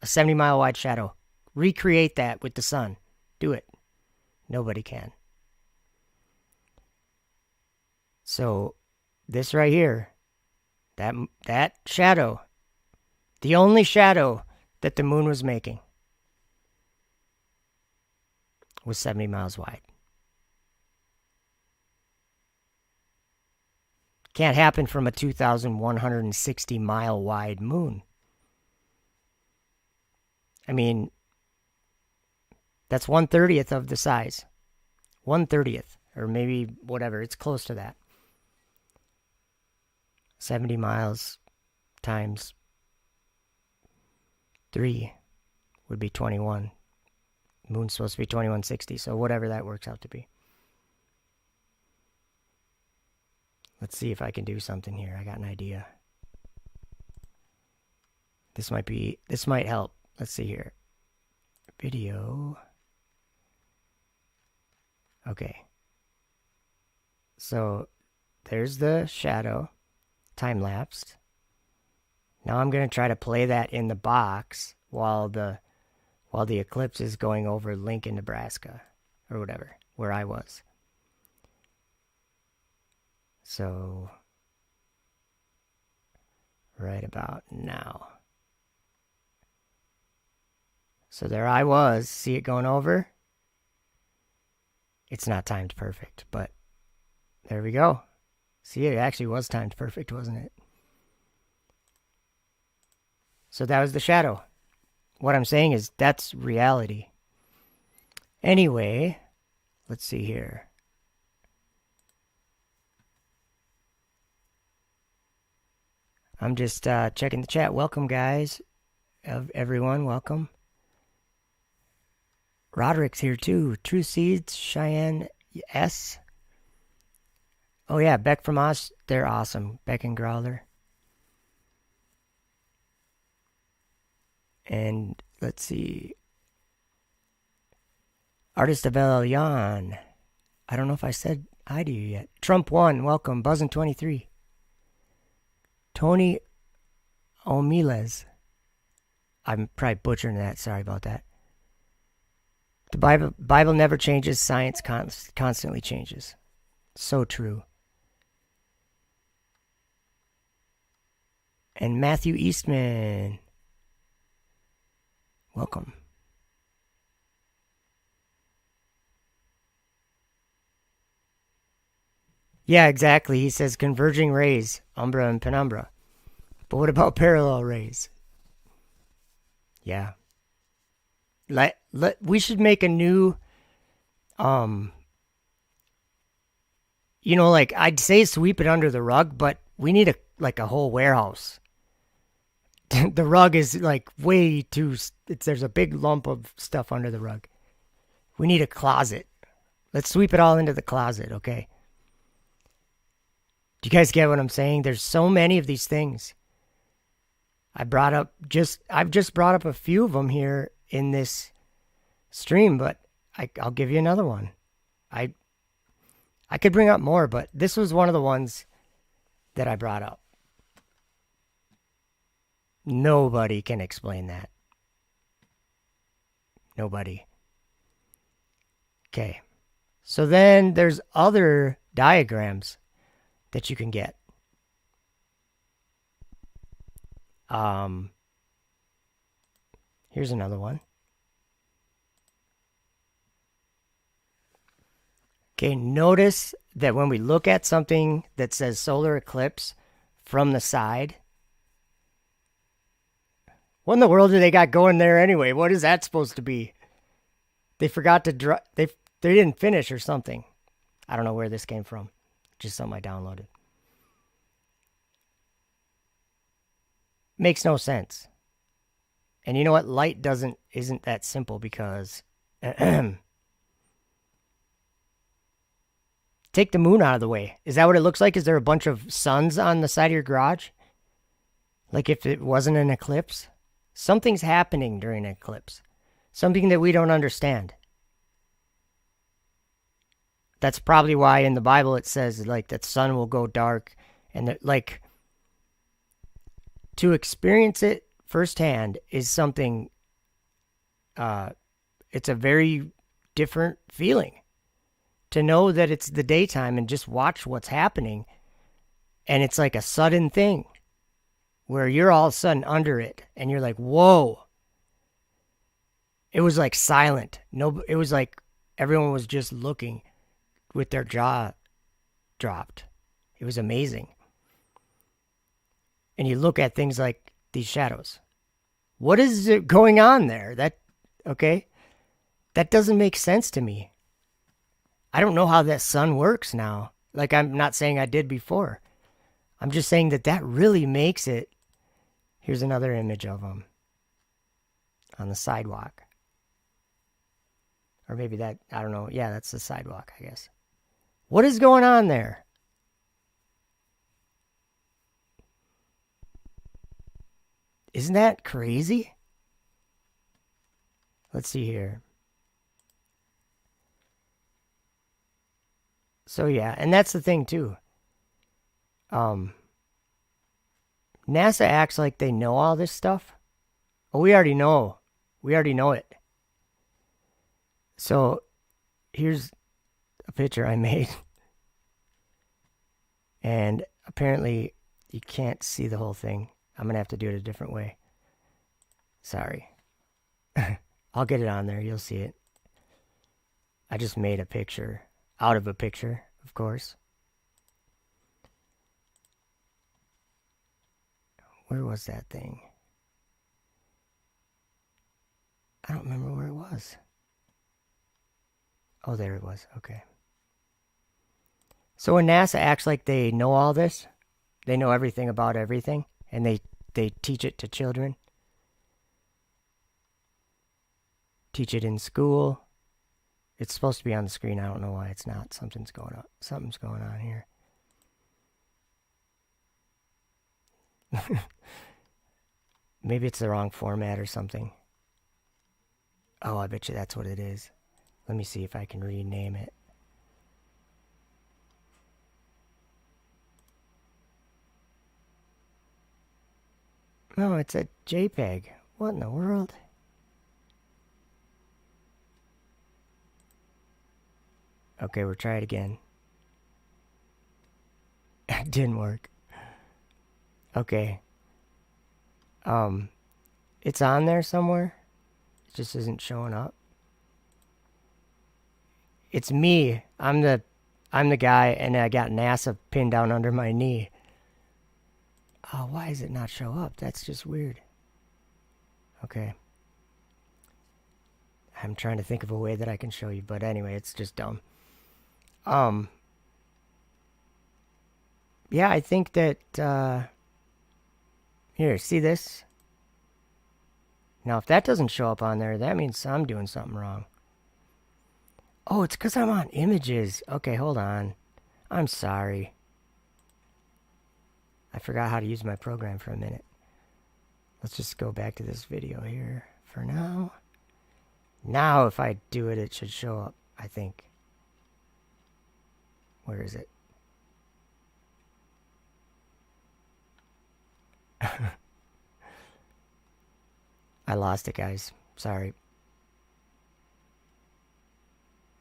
A 70-mile wide shadow. Recreate that with the sun. Do it. Nobody can. So this right here, that shadow, the only shadow that the moon was making, was 70 miles wide. Can't happen from a 2,160 mile wide moon. I mean, that's 1/30th of the size. 1/30th, or maybe whatever, it's close to that. 70 miles times 3 would be 21. Moon's supposed to be 2160, so whatever that works out to be. Let's see if I can do something here. I got an idea. This might help. Let's see here. Video. Okay. So there's the shadow, time-lapsed. Now I'm going to try to play that in the box while the eclipse is going over Lincoln, Nebraska, or whatever, where I was. So, right about now. So there I was. See it going over? It's not timed perfect, but there we go. See, it actually was timed perfect, wasn't it? So that was the shadow. What I'm saying is that's reality. Anyway, let's see here. I'm just checking the chat. Welcome, guys. Everyone, welcome. Roderick's here too. True Seeds, Cheyenne S. Oh yeah, Beck from Oz. They're awesome. Beck and Growler. And let's see. Artist of Elion. I don't know if I said hi to you yet. Trump 1, welcome. Buzzin' 23. Tony Omiles. I'm probably butchering that. Sorry about that. The Bible never changes. Science constantly changes. So true. And Matthew Eastman. Welcome. Yeah, exactly. He says converging rays, umbra and penumbra. But what about parallel rays? Yeah. We should make a new, um, like I'd say sweep it under the rug, but we need a whole warehouse. The rug is like way too. There's a big lump of stuff under the rug. We need a closet. Let's sweep it all into the closet, okay? Do you guys get what I'm saying? There's so many of these things. I've just brought up a few of them here in this stream, but I'll give you another one. I could bring up more, but this was one of the ones that I brought up. Nobody can explain that. Nobody. Okay. So then there's other diagrams that you can get. Here's another one. Okay, notice that when we look at something that says solar eclipse from the side, what in the world do they got going there anyway? What is that supposed to be? They forgot to they didn't finish or something. I don't know where this came from. Just something I downloaded. Makes no sense. And you know what? Light isn't that simple because take the moon out of the way. Is that what it looks like? Is there a bunch of suns on the side of your garage? Like if it wasn't an eclipse? Something's happening during an eclipse. Something that we don't understand. That's probably why in the Bible it says like that sun will go dark and that like to experience it firsthand is something it's a very different feeling. To know that it's the daytime and just watch what's happening and it's like a sudden thing where you're all of a sudden under it and you're like, whoa. It was like silent. No, it was like everyone was just looking with their jaw dropped. It was amazing. And you look at things like these shadows. What is going on there? Okay? That doesn't make sense to me. I don't know how that sun works now. Like I'm not saying I did before. I'm just saying that really makes it. Here's another image of them on the sidewalk. Or maybe I don't know. Yeah, that's the sidewalk, I guess. What is going on there? Isn't that crazy? Let's see here. So yeah, and that's the thing too. NASA acts like they know all this stuff. Well, we already know. We already know it. So here's a picture I made. And apparently you can't see the whole thing. I'm going to have to do it a different way. Sorry. I'll get it on there. You'll see it. I just made a picture out of a picture, of course. Where was that thing? I don't remember where it was. Oh, there it was. Okay. So when NASA acts like they know all this, they know everything about everything, and they teach it to children, teach it in school. It's supposed to be on the screen. I don't know why it's not. Something's going on here. Maybe it's the wrong format or something. Oh, I bet you that's what it is. Let me see if I can rename it. No, it's a JPEG. What in the world? Okay, we'll try it again. It didn't work. Okay. It's on there somewhere. It just isn't showing up. It's me. I'm the guy, and I got NASA pinned down under my knee. Oh, why does it not show up? That's just weird. Okay. I'm trying to think of a way that I can show you, but anyway, it's just dumb. Yeah, I think that, here, see this? Now, if that doesn't show up on there, that means I'm doing something wrong. Oh, it's because I'm on images. Okay, hold on. I'm sorry. I forgot how to use my program for a minute. Let's just go back to this video here for now. Now, if I do it, it should show up, I think. Where is it? I lost it, guys. Sorry.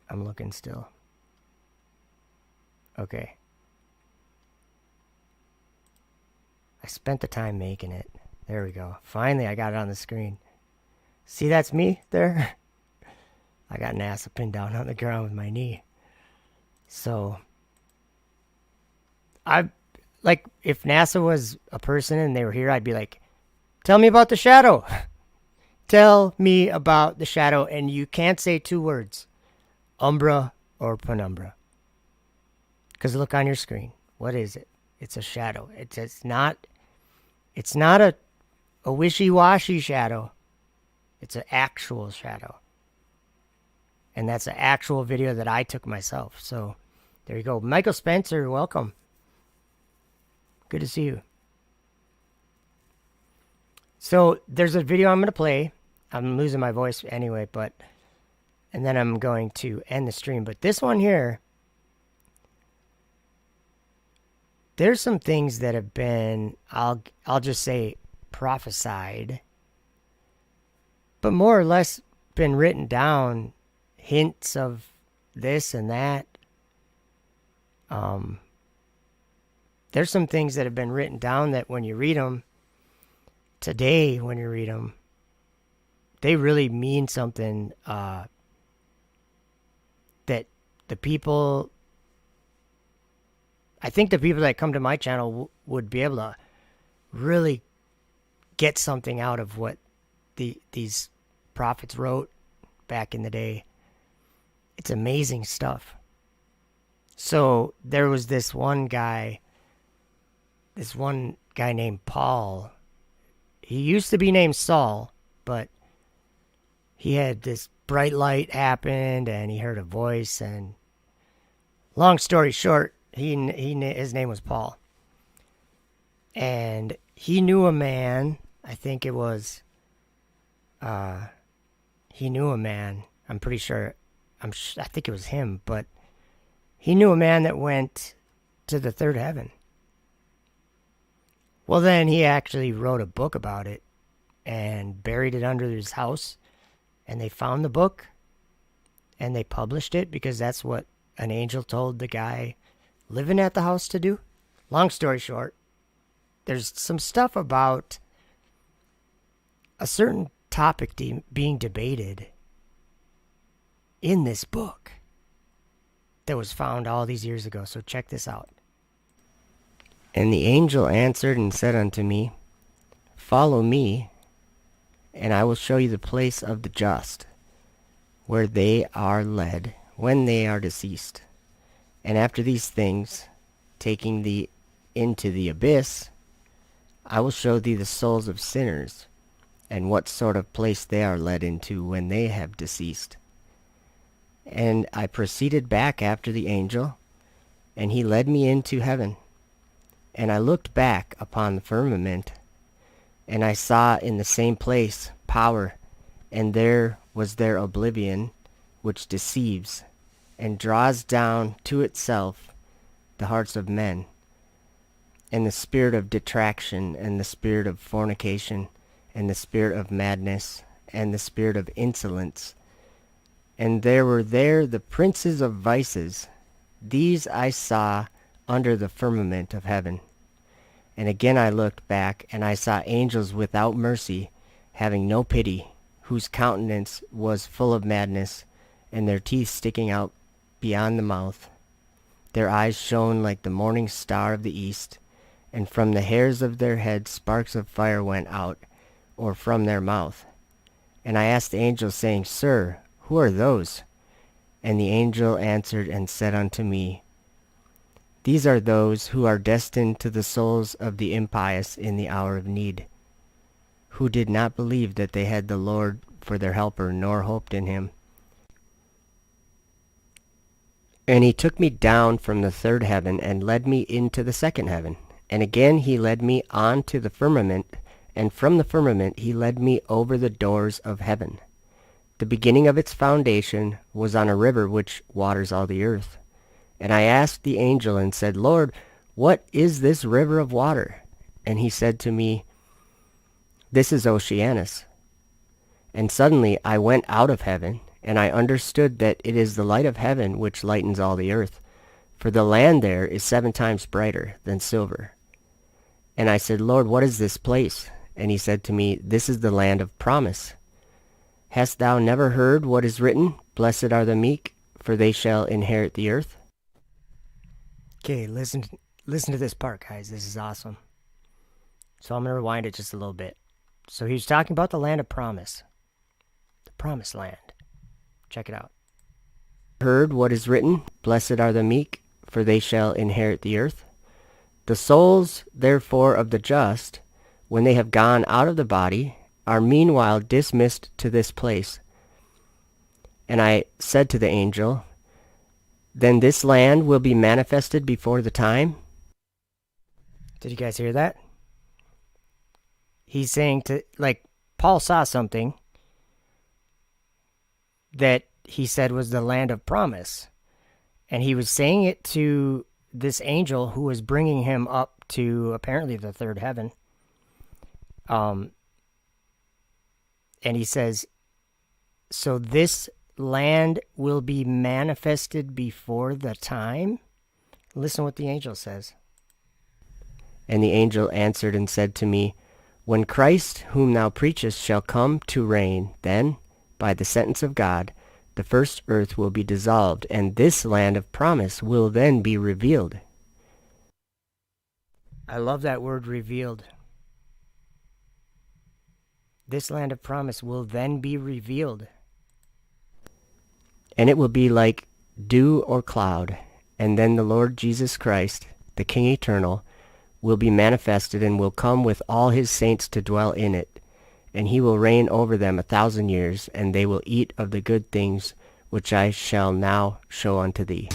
I'm looking still. Okay. I spent the time making it. There we go. Finally, I got it on the screen. See, that's me there? I got NASA pinned down on the ground with my knee. So, like, if NASA was a person and they were here, I'd be like, tell me about the shadow. Tell me about the shadow. And you can't say two words, umbra or penumbra. Because look on your screen. What is it? It's a shadow. It's not a wishy-washy shadow. It's an actual shadow. And that's an actual video that I took myself. So there you go. Michael Spencer, welcome. Good to see you. So there's a video I'm going to play. I'm losing my voice anyway, and then I'm going to end the stream. But this one here, there's some things that have been, I'll just say, prophesied, but more or less been written down, hints of this and that. There's some things that have been written down that when you read them, today when you read them, they really mean something that the people, I think the people that come to my channel would be able to really get something out of what these prophets wrote back in the day. It's amazing stuff. So there was this one guy named Paul. He used to be named Saul, but he had this bright light happened and he heard a voice, and long story short, his name was Paul. And he knew a man, I think it was he knew a man. I'm pretty sure I think it was him, but he knew a man that went to the third heaven. Well, then he actually wrote a book about it and buried it under his house. And they found the book and they published it because that's what an angel told the guy living at the house to do. Long story short, there's some stuff about a certain topic being debated in this book that was found all these years ago. So check this out. And the angel answered and said unto me, follow me, and I will show you the place of the just, where they are led when they are deceased. And after these things, taking thee into the abyss, I will show thee the souls of sinners, and what sort of place they are led into when they have deceased. And I proceeded back after the angel, and he led me into heaven. And I looked back upon the firmament, and I saw in the same place power, and there was their oblivion, which deceives, and draws down to itself the hearts of men. and the spirit of detraction, and the spirit of fornication, and the spirit of madness, and the spirit of insolence. And there were there the princes of vices. These I saw under the firmament of heaven. And again I looked back, and I saw angels without mercy, having no pity, whose countenance was full of madness, and their teeth sticking out beyond the mouth. Their eyes shone like the morning star of the east, and from the hairs of their heads sparks of fire went out, or from their mouth. And I asked the angel, saying, Sir, who are those? And the angel answered and said unto me, These are those who are destined to the souls of the impious in the hour of need, who did not believe that they had the Lord for their helper, nor hoped in him. And he took me down from the third heaven, and led me into the second heaven. And again he led me on to the firmament, and from the firmament he led me over the doors of heaven. The beginning of its foundation was on a river which waters all the earth. And I asked the angel and said, Lord, what is this river of water? And he said to me, This is Oceanus. And suddenly I went out of heaven, and I understood that it is the light of heaven which lightens all the earth. For the land there is 7 times brighter than silver. And I said, Lord, what is this place? And he said to me, This is the land of promise. Hast thou never heard what is written? Blessed are the meek, for they shall inherit the earth. Okay, listen to this part, guys. This is awesome. So I'm going to rewind it just a little bit. So he was talking about the land of promise. The promised land. Check it out. Heard what is written? Blessed are the meek, for they shall inherit the earth. The souls, therefore, of the just, when they have gone out of the body, are meanwhile dismissed to this place. And I said to the angel, Then this land will be manifested before the time? Did you guys hear that? He's saying Paul saw something that he said was the land of promise. And he was saying it to this angel who was bringing him up to apparently the third heaven. And he says, so this land will be manifested before the time? Listen what the angel says. And the angel answered and said to me, When Christ, whom thou preachest, shall come to reign, then, by the sentence of God, the first earth will be dissolved, and this land of promise will then be revealed. I love that word, revealed. This land of promise will then be revealed. And it will be like dew or cloud, and then the Lord Jesus Christ, the King eternal, will be manifested and will come with all his saints to dwell in it. And he will reign over them 1,000 years, and they will eat of the good things which I shall now show unto thee.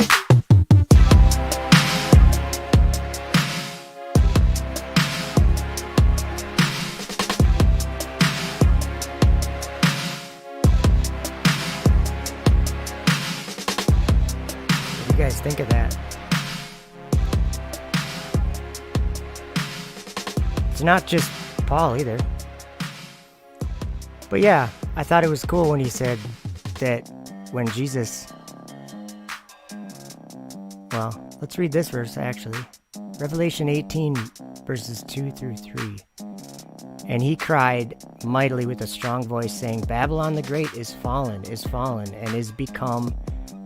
What do you guys think of that? It's not just Paul either. But yeah, I thought it was cool when he said that when Jesus... Well, let's read this verse actually. Revelation 18, verses 2 through 3. And he cried mightily with a strong voice, saying, Babylon the Great is fallen, and is become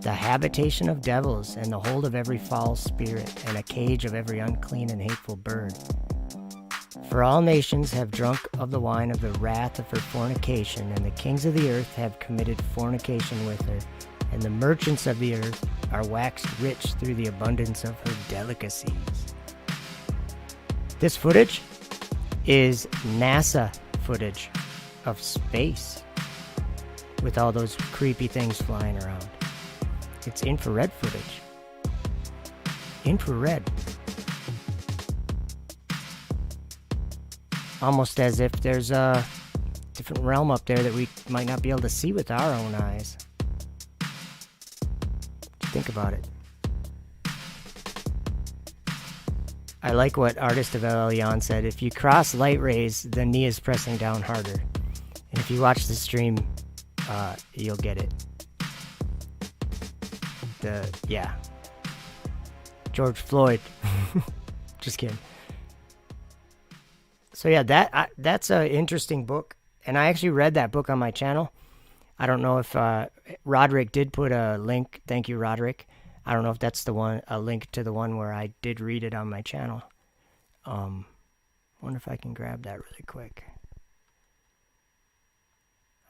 the habitation of devils, and the hold of every foul spirit, and a cage of every unclean and hateful bird. For all nations have drunk of the wine of the wrath of her fornication, and the kings of the earth have committed fornication with her, and the merchants of the earth are waxed rich through the abundance of her delicacies. This footage is NASA footage of space, with all those creepy things flying around. It's infrared footage. Infrared. Almost as if there's a different realm up there that we might not be able to see with our own eyes. Think about it. I like what Artist of El Elyon said. If you cross light rays, the knee is pressing down harder. And if you watch the stream, you'll get it. Yeah. George Floyd. Just kidding. So yeah, that's an interesting book, and I actually read that book on my channel. I don't know if Roderick did put a link. Thank you, Roderick. I don't know if that's the one, a link to the one where I did read it on my channel. Wonder if I can grab that really quick.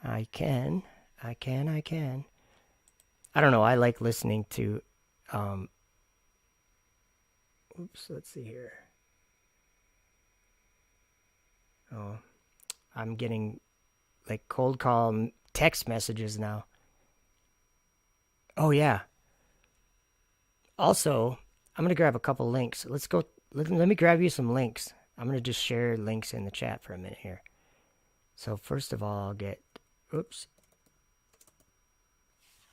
I can. I don't know. I like listening to. Oops. Let's see here. Oh, I'm getting like cold call text messages now. Oh yeah. Also, I'm gonna grab a couple links. Let's go. Let me grab you some links. I'm gonna just share links in the chat for a minute here. So first of all, I'll get. Oops.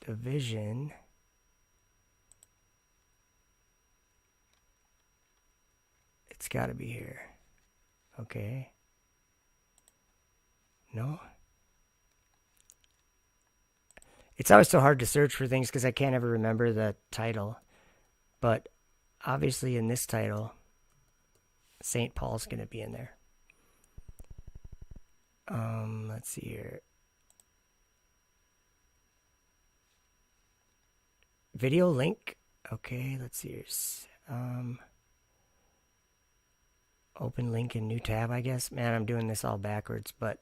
Division. It's got to be here. Okay. No. It's always so hard to search for things because I can't ever remember the title. But obviously in this title, St. Paul's going to be in there. Let's see here. Video link. Okay, let's see here. Open link in new tab, I guess. Man, I'm doing this all backwards, but.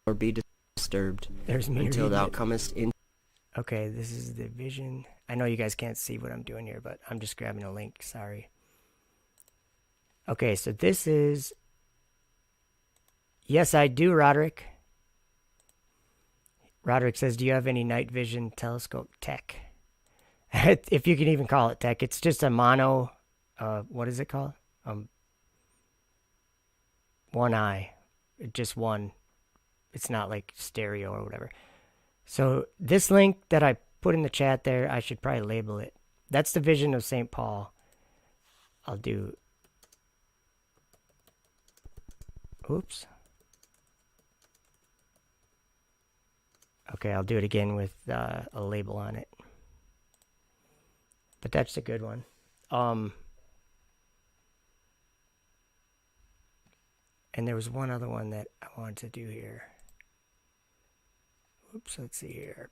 Or be disturbed. There's me until thou it. comest in. Okay, this is the vision. I know you guys can't see what I'm doing here, but I'm just grabbing a link. Sorry. Okay, so this is. Yes, I do, Roderick. Roderick says, do you have any night vision telescope tech? If you can even call it tech. It's just a mono. What is it called? One eye. Just one. It's not like stereo or whatever. So this link that I put in the chat there, I should probably label it. That's the vision of St. Paul. I'll do. Oops. Okay, I'll do it again with a label on it. But that's a good one. And there was one other one that I wanted to do here. Oops, let's see here.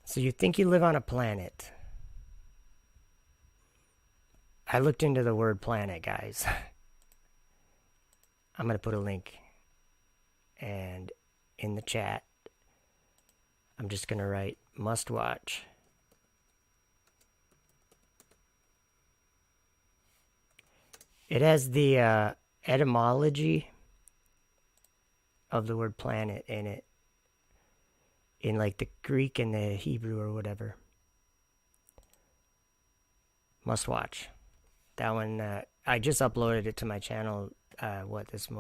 So you think you live on a planet. I looked into the word planet, guys. I'm going to put a link. And in the chat, I'm just going to write must watch. It has the etymology of the word planet in it. In like the Greek and the Hebrew or whatever. Must watch. That one, I just uploaded it to my channel,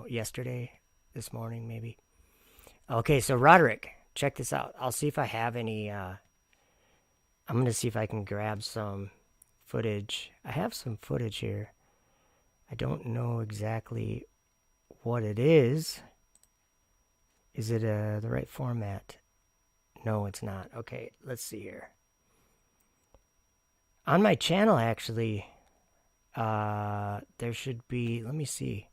yesterday? This morning, maybe. Okay, so Roderick, check this out. I'll see if I have any, I'm going to see if I can grab some footage. I have some footage here. I don't know exactly what it is. Is it the right format? No, it's not. Okay, let's see here. On my channel, actually, there should be, let me see.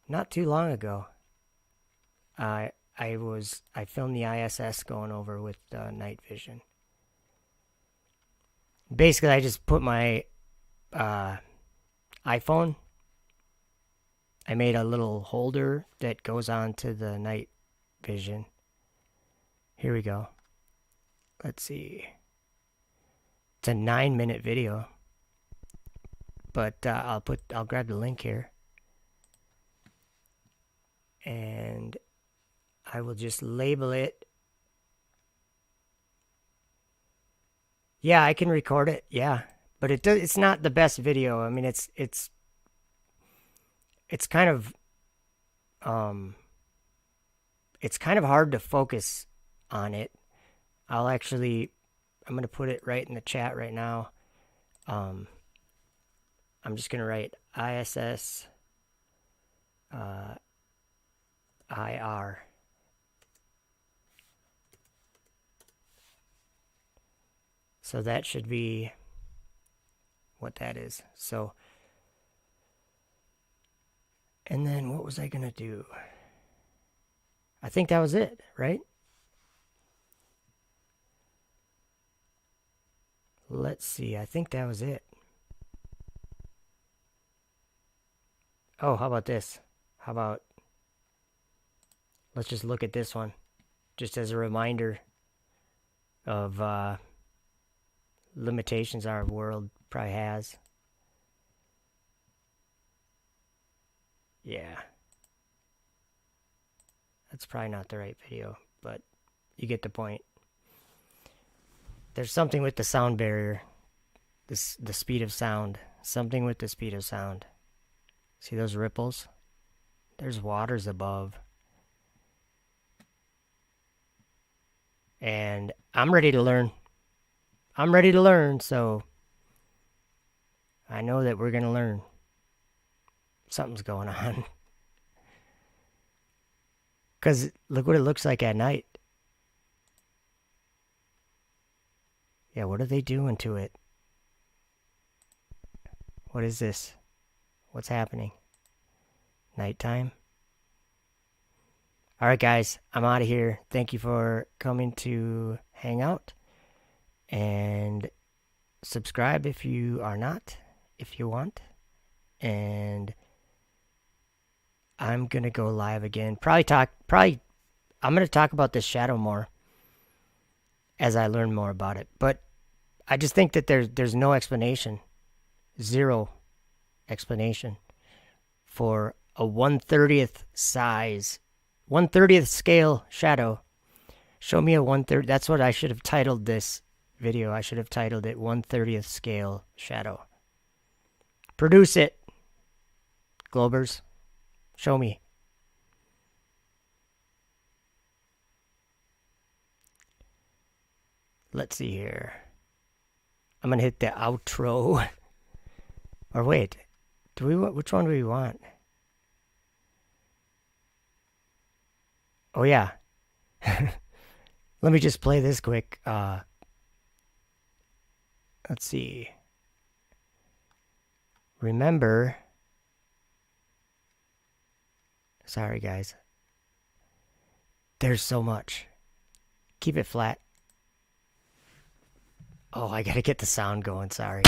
Not too long ago, I filmed the ISS going over with night vision. Basically, I just put my iPhone. I made a little holder that goes on to the night vision. Here we go. Let's see. It's a 9-minute video, but I'll grab the link here. And I will just label it. Yeah, I can record it. Yeah, but it's not the best video. I mean, it's kind of it's kind of hard to focus on it. I'll actually I'm going to put it right in the chat right now. I'm just going to write ISS IR. So that should be what that is. So, and then what was I going to do? I think that was it, right? Let's see. I think that was it. Oh, how about this? How about let's just look at this one just as a reminder of limitations our world probably has. Yeah. That's probably not the right video, but you get the point. There's something with the sound barrier. The speed of sound. Something with the speed of sound. See those ripples? There's waters above. And I'm ready to learn. I'm ready to learn, so I know that we're going to learn. Something's going on. Because look what it looks like at night. Yeah, what are they doing to it? What is this? What's happening? Nighttime? Alright guys, I'm out of here. Thank you for coming to hang out. And subscribe if you are not, if you want. And I'm gonna go live again. I'm gonna talk about this shadow more as I learn more about it. But I just think that there's no explanation, zero explanation for a 1/30th size, 1/30th scale shadow. Show me a 1/30. That's what I should have titled this video. I should have titled it 1/30th scale shadow. Produce it, Globers. Show me. Let's see here. I'm gonna hit the outro. Or wait, which one do we want? Oh yeah. Let me just play this quick. Let's see. Remember. Sorry guys. There's so much. Keep it flat. Oh, I gotta get the sound going, sorry.